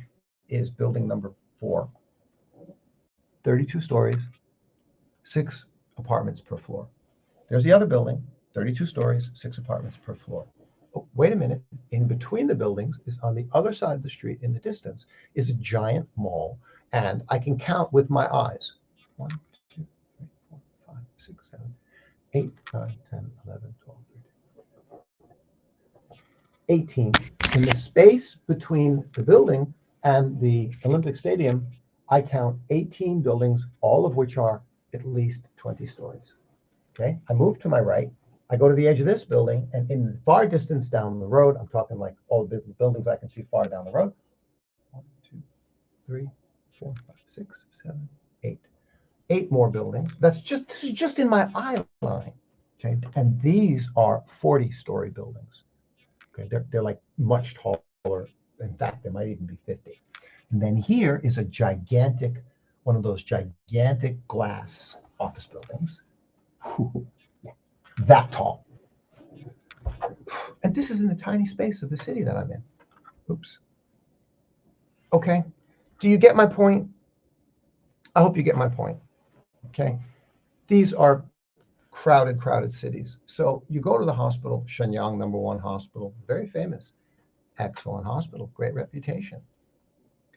is building number 4. 32 stories, 6 apartments per floor. There's the other building, 32 stories, 6 apartments per floor. Oh, wait a minute. In between the buildings is, on the other side of the street in the distance, is a giant mall. And I can count with my eyes. 1, 2, 3, 4, 5, 6, 7, 8, 9, 10, 11, 12, 13, 18. In the space between the building and the Olympic Stadium, I count 18 buildings, all of which are at least 20 stories. Okay, I move to my right. I go to the edge of this building, and in the far distance down the road, I'm talking like all the buildings I can see far down the road. 1, 2, 3, 4, 5, 6, 7, 8. 8 more buildings. This is just in my eye line. Okay, and these are 40-story buildings. Okay, they're like much taller. In fact, they might even be 50. And then here is a gigantic, one of those gigantic glass office buildings. That tall. And this is in the tiny space of the city that I'm in. Oops. Okay. Do you get my point? I hope you get my point. Okay. These are crowded cities. So you go to the hospital, Shenyang #1 hospital, very famous, excellent hospital, great reputation.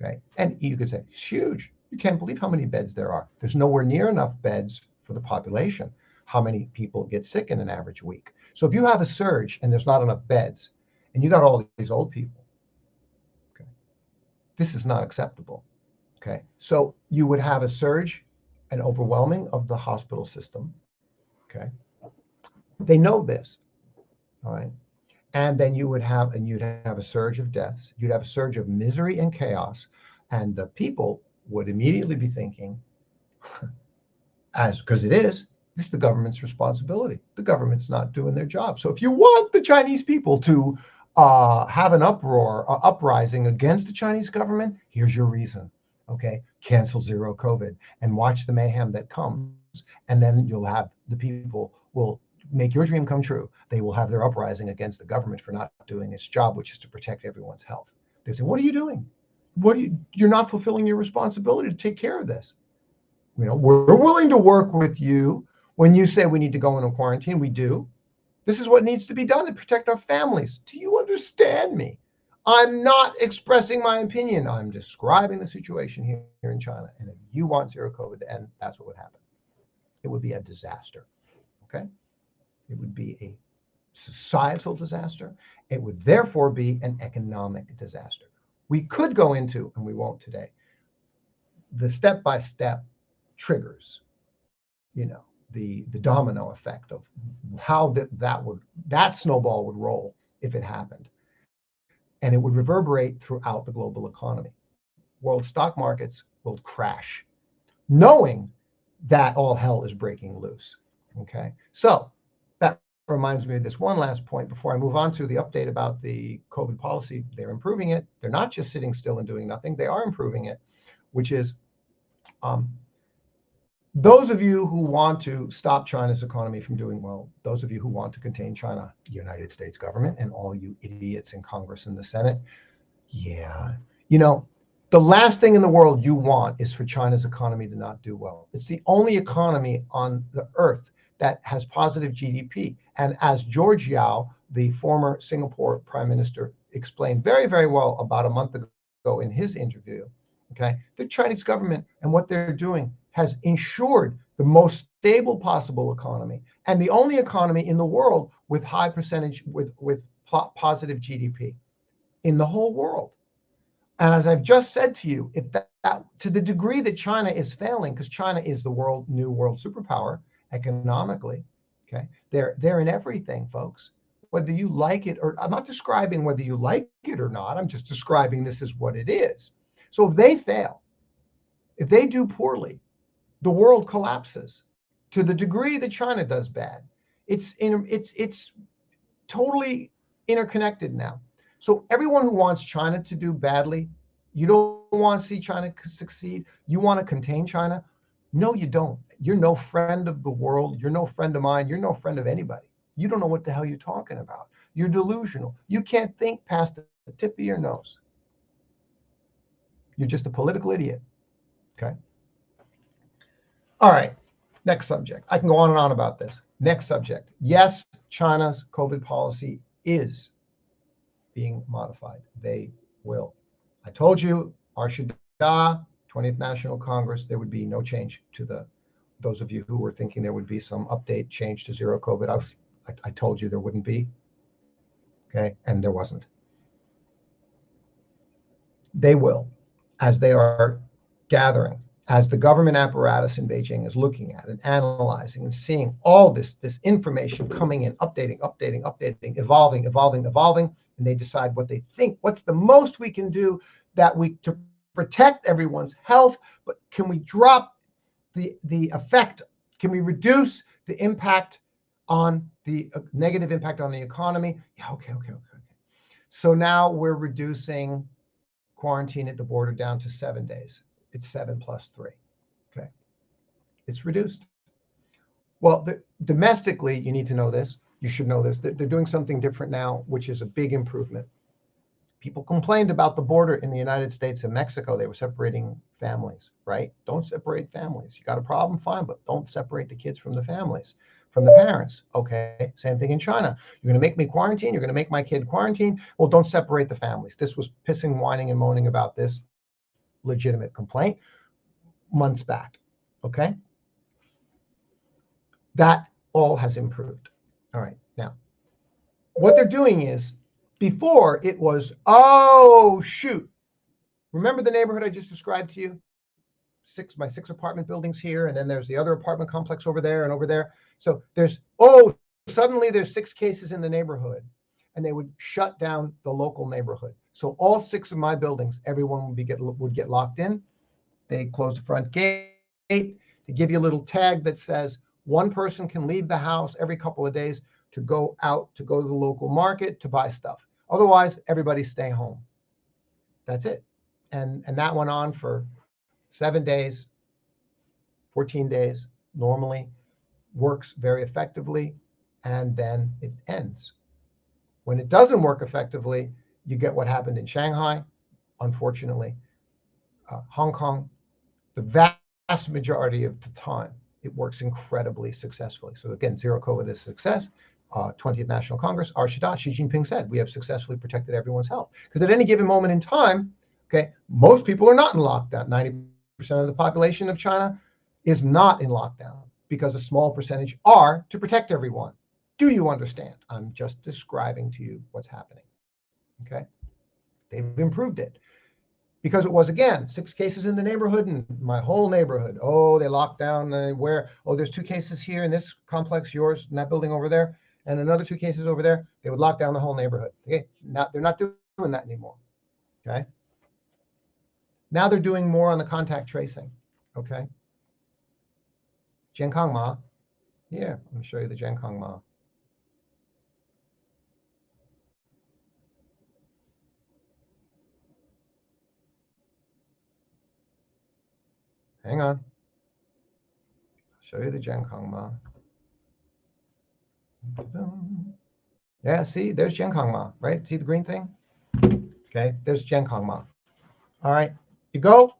Okay. And you could say, it's huge. You can't believe how many beds there are. There's nowhere near enough beds for the population. How many people get sick in an average week? So if you have a surge and there's not enough beds, and you got all these old people, okay, this is not acceptable. Okay, so you would have a surge, an overwhelming of the hospital system. Okay, they know this, all right, and then you'd have a surge of deaths. You'd have a surge of misery and chaos, and the people would immediately be thinking, because it is. This is the government's responsibility. The government's not doing their job. So if you want the Chinese people to have an uprising against the Chinese government, here's your reason. Okay, cancel zero-COVID and watch the mayhem that comes. And then you'll have the people will make your dream come true. They will have their uprising against the government for not doing its job, which is to protect everyone's health. They say, what are you doing? You're not fulfilling your responsibility to take care of this. You know, we're willing to work with you. When you say we need to go into quarantine, we do. This is what needs to be done to protect our families. Do you understand me? I'm not expressing my opinion. I'm describing the situation here in China. And if you want zero-COVID to end, that's what would happen. It would be a disaster. Okay? It would be a societal disaster. It would therefore be an economic disaster. We could go into, and we won't today, the step-by-step triggers, you know, the domino effect of how that snowball would roll if it happened. And it would reverberate throughout the global economy. World stock markets will crash, knowing that all hell is breaking loose. Okay, so that reminds me of this one last point before I move on to the update about the COVID policy. They're improving it. They're not just sitting still and doing nothing. They are improving it, which is those of you who want to stop China's economy from doing well, those of you who want to contain China, United States government, and all you idiots in Congress and the Senate, yeah, you know, the last thing in the world you want is for China's economy to not do well. It's the only economy on the earth that has positive GDP. And as George Yao, the former Singapore Prime Minister, explained very, very well about a month ago in his interview, Okay, the Chinese government and what they're doing has ensured the most stable possible economy and the only economy in the world with high percentage with positive GDP in the whole world. And as I've just said to you, if that to the degree that China is failing, because China is the new world superpower economically, okay, they're in everything, folks. Whether you like it or I'm not describing whether you like it or not. I'm just describing this is what it is. So if they fail, if they do poorly, the world collapses to the degree that China does bad. It's totally interconnected now. So everyone who wants China to do badly, you don't want to see China succeed. You want to contain China. No, you don't. You're no friend of the world. You're no friend of mine. You're no friend of anybody. You don't know what the hell you're talking about. You're delusional. You can't think past the tip of your nose. You're just a political idiot. Okay. All right. Next subject. I can go on and on about this. Next subject. Yes, China's COVID policy is being modified. They will. I told you, Arshida, 20th National Congress, there would be no change to those of you who were thinking there would be some update change to zero COVID. I told you there wouldn't be. Okay. And there wasn't. They will, as they are gathering, as the government apparatus in Beijing is looking at and analyzing and seeing all this information coming in, updating, evolving, and they decide what they think, what's the most we can do to protect everyone's health, but can we drop the effect? Can we reduce the impact on the negative impact on the economy? Yeah, okay. So now we're reducing quarantine at the border down to 7 days. It's 7 plus 3. Okay. It's reduced. Well, domestically, you need to know this. You should know this. They're doing something different now, which is a big improvement. People complained about the border in the United States and Mexico. They were separating families, right? Don't separate families. You got a problem? Fine, but don't separate the kids from the families, from the parents. Okay, same thing in China. You're going to make me quarantine. You're going to make my kid quarantine. Well, don't separate the families. This was pissing, whining, and moaning about this. Legitimate complaint months back. Okay, that all has improved. All right, now what they're doing is, before it was, oh shoot, remember the neighborhood I just described to you? My 6 apartment buildings here, and then there's the other apartment complex over there and over there. So suddenly there's 6 cases in the neighborhood, and they would shut down the local neighborhood. So all 6 of my buildings, everyone would get locked in. They close the front gate. They give you a little tag that says one person can leave the house every couple of days to go to the local market to buy stuff. Otherwise, everybody stay home. That's it. And that went on for 7 days, 14 days, normally, works very effectively, and then it ends. When it doesn't work effectively, you get what happened in Shanghai, unfortunately, Hong Kong. The vast majority of the time, it works incredibly successfully. So again, zero COVID is a success. 20th National Congress, Arshida, Xi Jinping said, we have successfully protected everyone's health. Because at any given moment in time, okay, most people are not in lockdown. 90% of the population of China is not in lockdown because a small percentage are to protect everyone. Do you understand? I'm just describing to you what's happening. Okay, they've improved it. Because it was, again, 6 cases in the neighborhood and my whole neighborhood. Oh, they locked down there's 2 cases here in this complex, yours, in that building over there, and another 2 cases over there. They would lock down the whole neighborhood. Okay, they're not doing that anymore. Okay. Now they're doing more on the contact tracing. Okay. Jiankang Ma. Here, let me show you the Jiankang Ma. Hang on. I'll show you the Jiankang Ma. Yeah, see, there's Jiankang Ma, right? See the green thing? Okay, there's Jiankang Ma. All right, you go,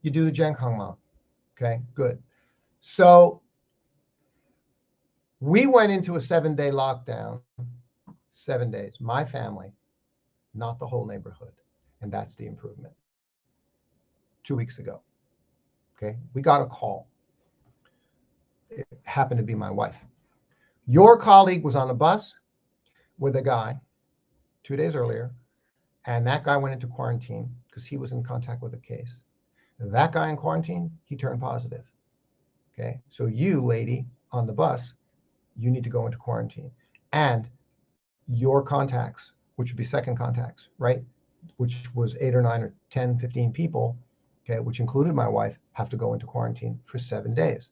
you do the Jiankang Ma. Okay, good. So we went into a 7-day lockdown, 7 days, my family, not the whole neighborhood. And that's the improvement. 2 weeks ago. Okay, we got a call. It happened to be my wife. Your colleague was on a bus with a guy 2 days earlier, and that guy went into quarantine because he was in contact with a case. That guy in quarantine, he turned positive. Okay, so you, lady, on the bus, you need to go into quarantine. And your contacts, which would be second contacts, right? Which was 8 or 9 or 10, 15 people, okay, which included my wife, have to go into quarantine for 7 days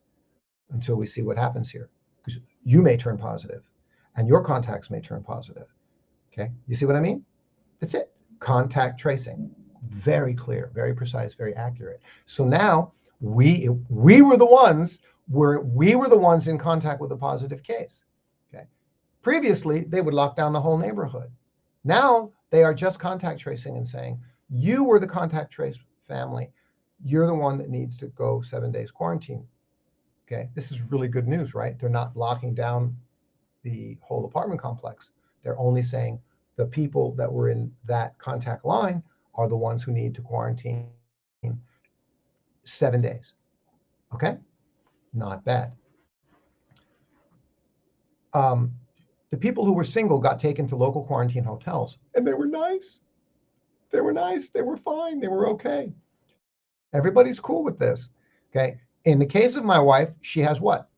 until we see what happens here. Because you may turn positive and your contacts may turn positive. Okay, you see what I mean? That's it. Contact tracing. Very clear, very precise, very accurate. So now we were the ones in contact with a positive case. Okay. Previously, they would lock down the whole neighborhood. Now they are just contact tracing and saying, you were the contact trace family. You're the one that needs to go 7 days quarantine. Okay. This is really good news, right? They're not locking down the whole apartment complex. They're only saying the people that were in that contact line are the ones who need to quarantine 7 days. Okay? Not bad. The people who were single got taken to local quarantine hotels, and they were nice. They were nice. They were fine. They were okay. Everybody's cool with this. Okay? In the case of my wife, she has what?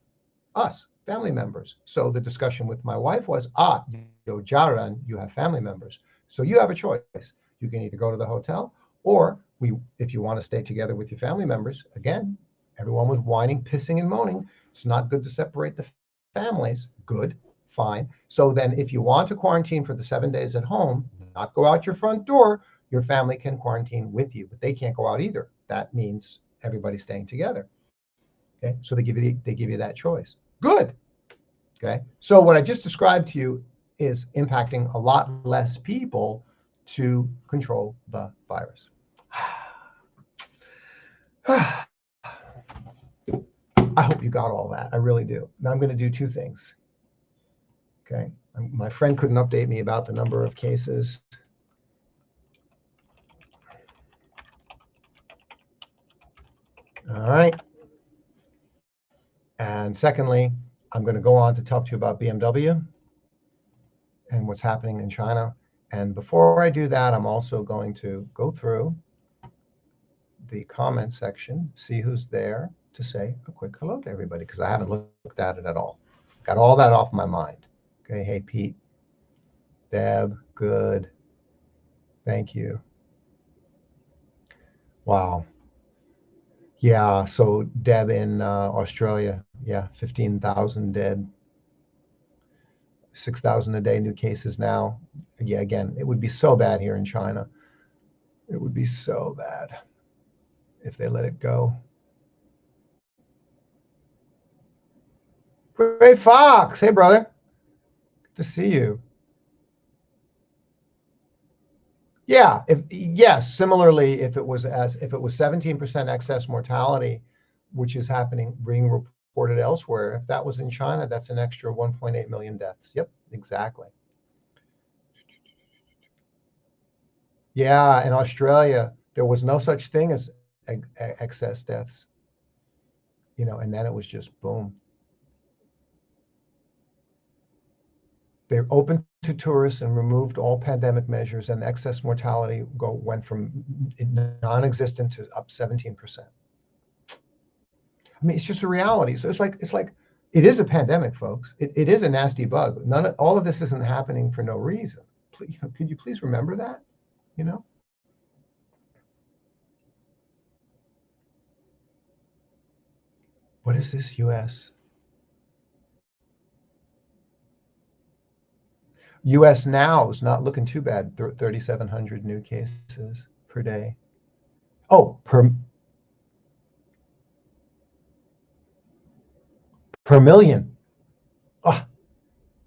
Us, family members. So the discussion with my wife was, yo jaran, you have family members. So you have a choice. You can either go to the hotel, or if you want to stay together with your family members, again, everyone was whining, pissing, and moaning. It's not good to separate the families. Good, fine. So then if you want to quarantine for the 7 days at home, not go out your front door, your family can quarantine with you, but they can't go out either. That means everybody's staying together. Okay, so they give you that choice. Good. Okay, so what I just described to you is impacting a lot less people to control the virus. I hope you got all that. I really do. Now I'm going to do two things. Okay, my friend couldn't update me about the number of cases. All right. And secondly, I'm going to go on to talk to you about BMW and what's happening in China. And before I do that, I'm also going to go through the comment section, see who's there to say a quick hello to everybody, because I haven't looked at it at all. Got all that off my mind. Okay, hey, Pete, Deb, good. Thank you. Wow. Yeah, so Deb in Australia, yeah, 15,000 dead. 6,000 a day new cases now. Yeah, again, it would be so bad here in China. It would be so bad if they let it go. Great Fox, hey brother, good to see you. Yeah, similarly, if it was 17% excess mortality, which is happening, being reported elsewhere, if that was in China, that's an extra 1.8 million deaths. Yep, exactly. Yeah, in Australia, there was no such thing as excess deaths, and then it was just boom. They're open to tourists and removed all pandemic measures, and excess mortality went from non-existent to up 17%. I mean, it's just a reality. So it's like it is a pandemic, folks. It is a nasty bug. All of this isn't happening for no reason. Please, could you please remember that? What is this, U.S.? U.S. now is not looking too bad. 3,700 new cases per day. Oh, per million.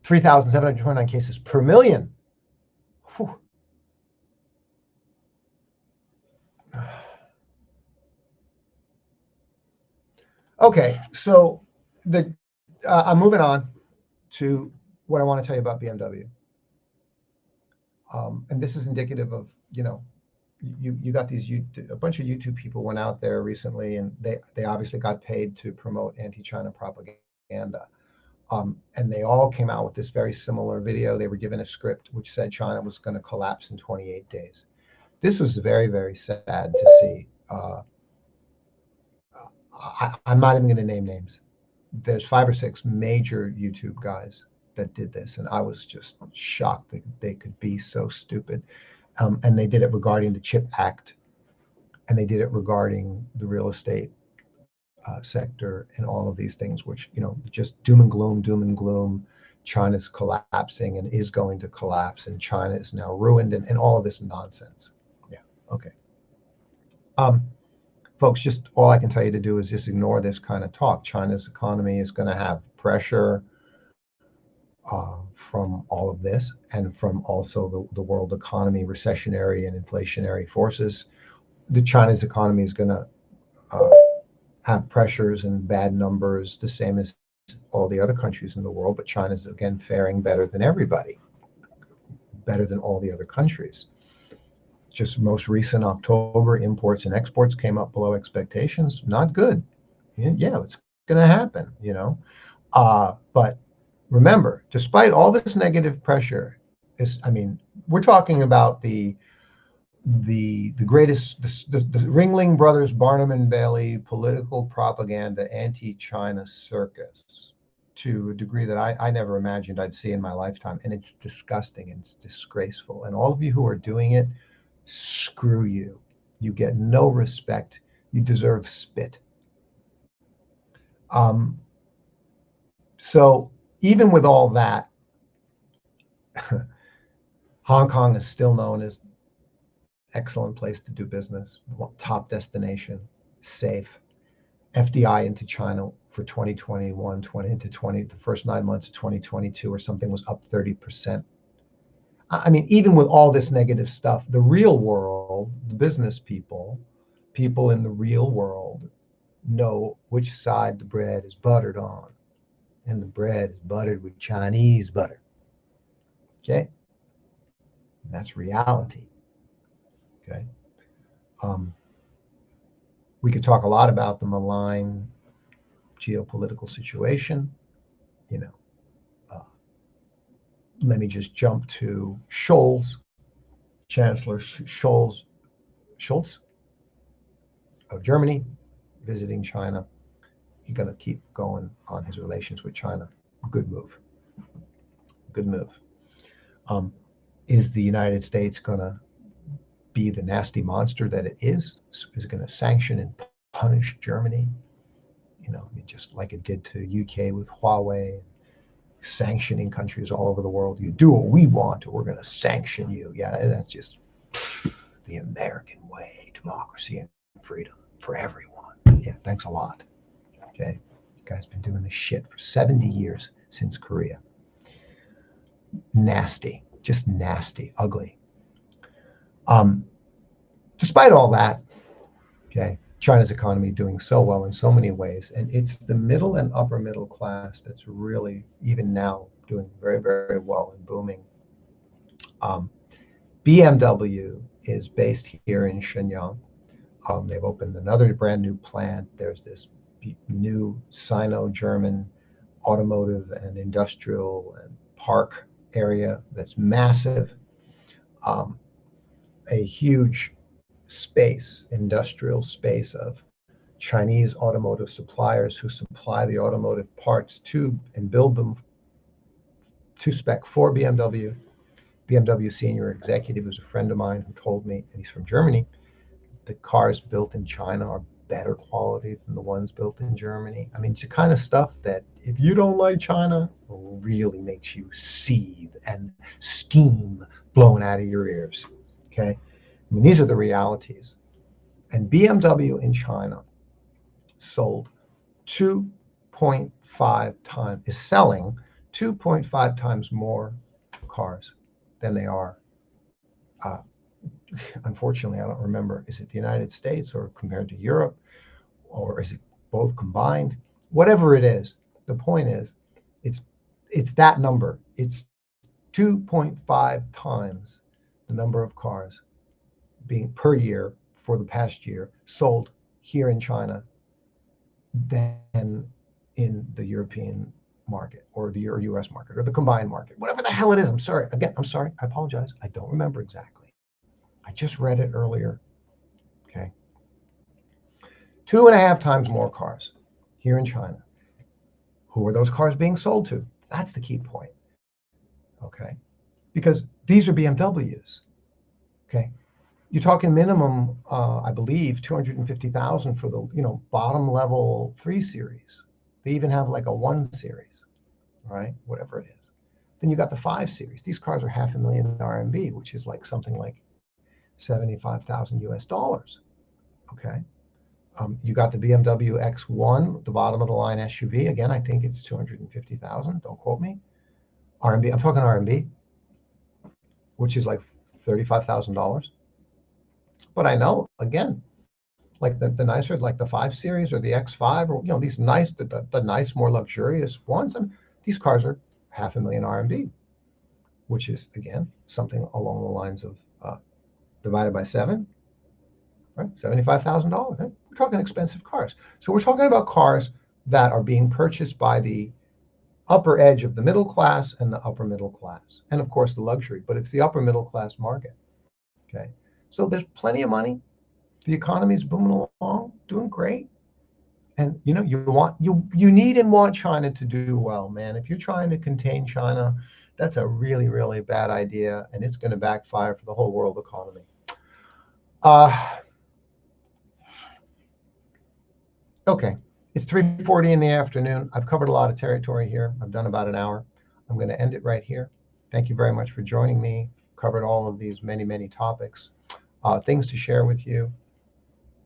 3,729 cases per million. Whew. Okay, so I'm moving on to what I want to tell you about BMW. And this is indicative of, you got a bunch of YouTube people went out there recently, and they obviously got paid to promote anti-China propaganda. And they all came out with this very similar video. They were given a script which said China was going to collapse in 28 days. This was very, very sad to see. I'm not even going to name names. There's 5 or 6 major YouTube guys that did this, and I was just shocked that they could be so stupid. And they did it regarding the CHIP Act, and they did it regarding the real estate sector and all of these things, which, just doom and gloom. China's collapsing and is going to collapse, and China is now ruined, and all of this nonsense. Yeah. Okay. Folks, just all I can tell you to do is just ignore this kind of talk. China's economy is going to have pressure from all of this, and from also the world economy, recessionary and inflationary forces. China's economy is going to have pressures and bad numbers, the same as all the other countries in the world. But China's, again, faring better than everybody, better than all the other countries. Just most recent October, imports and exports came up below expectations. Not good. Yeah, it's going to happen, But remember, despite all this negative pressure, we're talking about the greatest, the Ringling Brothers, Barnum and Bailey political propaganda anti-China circus, to a degree that I never imagined I'd see in my lifetime. And it's disgusting and it's disgraceful. And all of you who are doing it, screw you. You get no respect. You deserve spit. So even with all that, Hong Kong is still known as excellent place to do business, top destination, safe. FDI into China for 2021, the first 9 months of 2022 or something was up 30%. Even with all this negative stuff, the real world, the business people in the real world know which side the bread is buttered on. And the bread is buttered with Chinese butter. Okay? And that's reality. Okay? We could talk a lot about the malign geopolitical situation. Let me just jump to Scholz, Chancellor Scholz of Germany, visiting China. He's going to keep going on his relations with China. Good move. Good move. Is the United States going to be the nasty monster that it is? Is it going to sanction and punish Germany? Just like it did to UK with Huawei, sanctioning countries all over the world. You do what we want, or we're going to sanction you. Yeah, that's just the American way. Democracy and freedom for everyone. Yeah, thanks a lot. Okay, you guys been doing this shit for 70 years since Korea. Nasty, just nasty, ugly. Despite all that, okay, China's economy doing so well in so many ways, and it's the middle and upper middle class that's really, even now, doing very, very well and booming. BMW is based here in Shenyang. They've opened another brand new plant. There's this new Sino-German automotive and industrial and park area that's massive. A huge space, industrial space of Chinese automotive suppliers who supply the automotive parts to and build them to spec for BMW. BMW senior executive is a friend of mine who told me, and he's from Germany, the cars built in China are better quality than the ones built in Germany. It's the kind of stuff that, if you don't like China, really makes you seethe and steam blown out of your ears. Okay? These are the realities. And BMW in China sold 2.5 times, is selling 2.5 times more cars than they are. Unfortunately, I don't remember, is it the United States or compared to Europe, or is it both combined? Whatever it is, the point is, it's that number. It's 2.5 times the number of cars being per year for the past year sold here in China than in the European market or the US market or the combined market, whatever the hell it is. I'm sorry. Again, I'm sorry. I apologize. I don't remember exactly. I just read it earlier. Okay. 2.5 times more cars here in China. Who are those cars being sold to? That's the key point. Okay. Because these are BMWs. Okay. You're talking minimum, I believe, 250,000 for the bottom level 3 Series. They even have like a 1 Series, right? Whatever it is. Then you got the 5 Series. These cars are $500,000 RMB, which is like something like 75,000 US dollars. Okay. You got the BMW X1, the bottom of the line SUV. Again, I think it's 250,000. Don't quote me. RMB. I'm talking RMB, which is like $35,000. But I know, again, like the nicer, like the 5 Series or the X5, or these nice, the nice, more luxurious ones. These cars are $500,000 RMB, which is again something along the lines of divided by 7, right? $75,000. Right? We're talking expensive cars. So we're talking about cars that are being purchased by the upper edge of the middle class and the upper middle class, and of course the luxury. But it's the upper middle class market. Okay, so there's plenty of money. The economy is booming along, doing great. And you need and want China to do well, man. If you're trying to contain China, that's a really, really bad idea, and it's going to backfire for the whole world economy. Okay, it's 3:40 in the afternoon. I've covered a lot of territory here. I've done about an hour. I'm going to end it right here. Thank you very much for joining me. Covered all of these many, many topics. Things to share with you.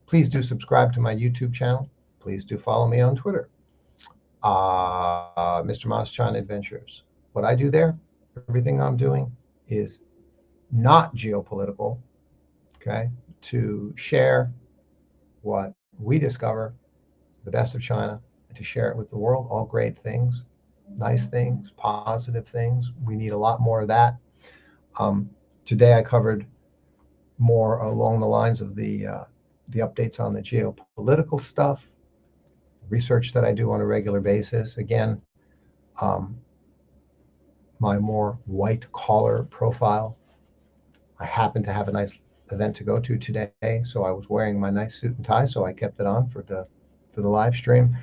Please do subscribe to my YouTube channel. Please do follow me on Twitter. Mr. Ma's China Adventures. What I do there, everything I'm doing is not geopolitical, okay? To share what we discover, the best of China, and to share it with the world, all great things, nice things, positive things. We need a lot more of that. Today I covered more along the lines of the updates on the geopolitical stuff, research that I do on a regular basis. Again, my more white collar profile. I happened to have a nice event to go to today, so I was wearing my nice suit and tie, so I kept it on for the live stream.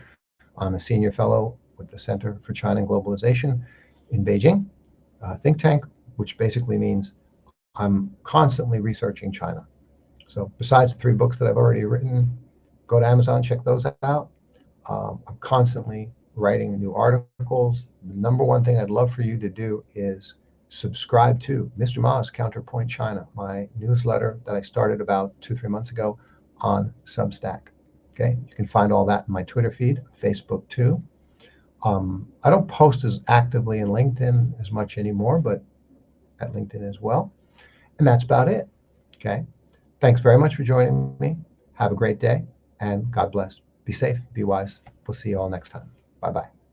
I'm a senior fellow with the Center for China and Globalization in Beijing, think tank, which basically means I'm constantly researching China. So besides the 3 books that I've already written, go to Amazon, check those out. I'm constantly writing new articles. The number one thing I'd love for you to do is subscribe to Mr. Ma's Counterpoint China, my newsletter that I started about 2-3 months ago on Substack. Okay, you can find all that in my Twitter feed, Facebook too. I don't post as actively in LinkedIn as much anymore, but at LinkedIn as well. And that's about it. Okay. Thanks very much for joining me. Have a great day, and God bless. Be safe, be wise. We'll see you all next time. Bye-bye.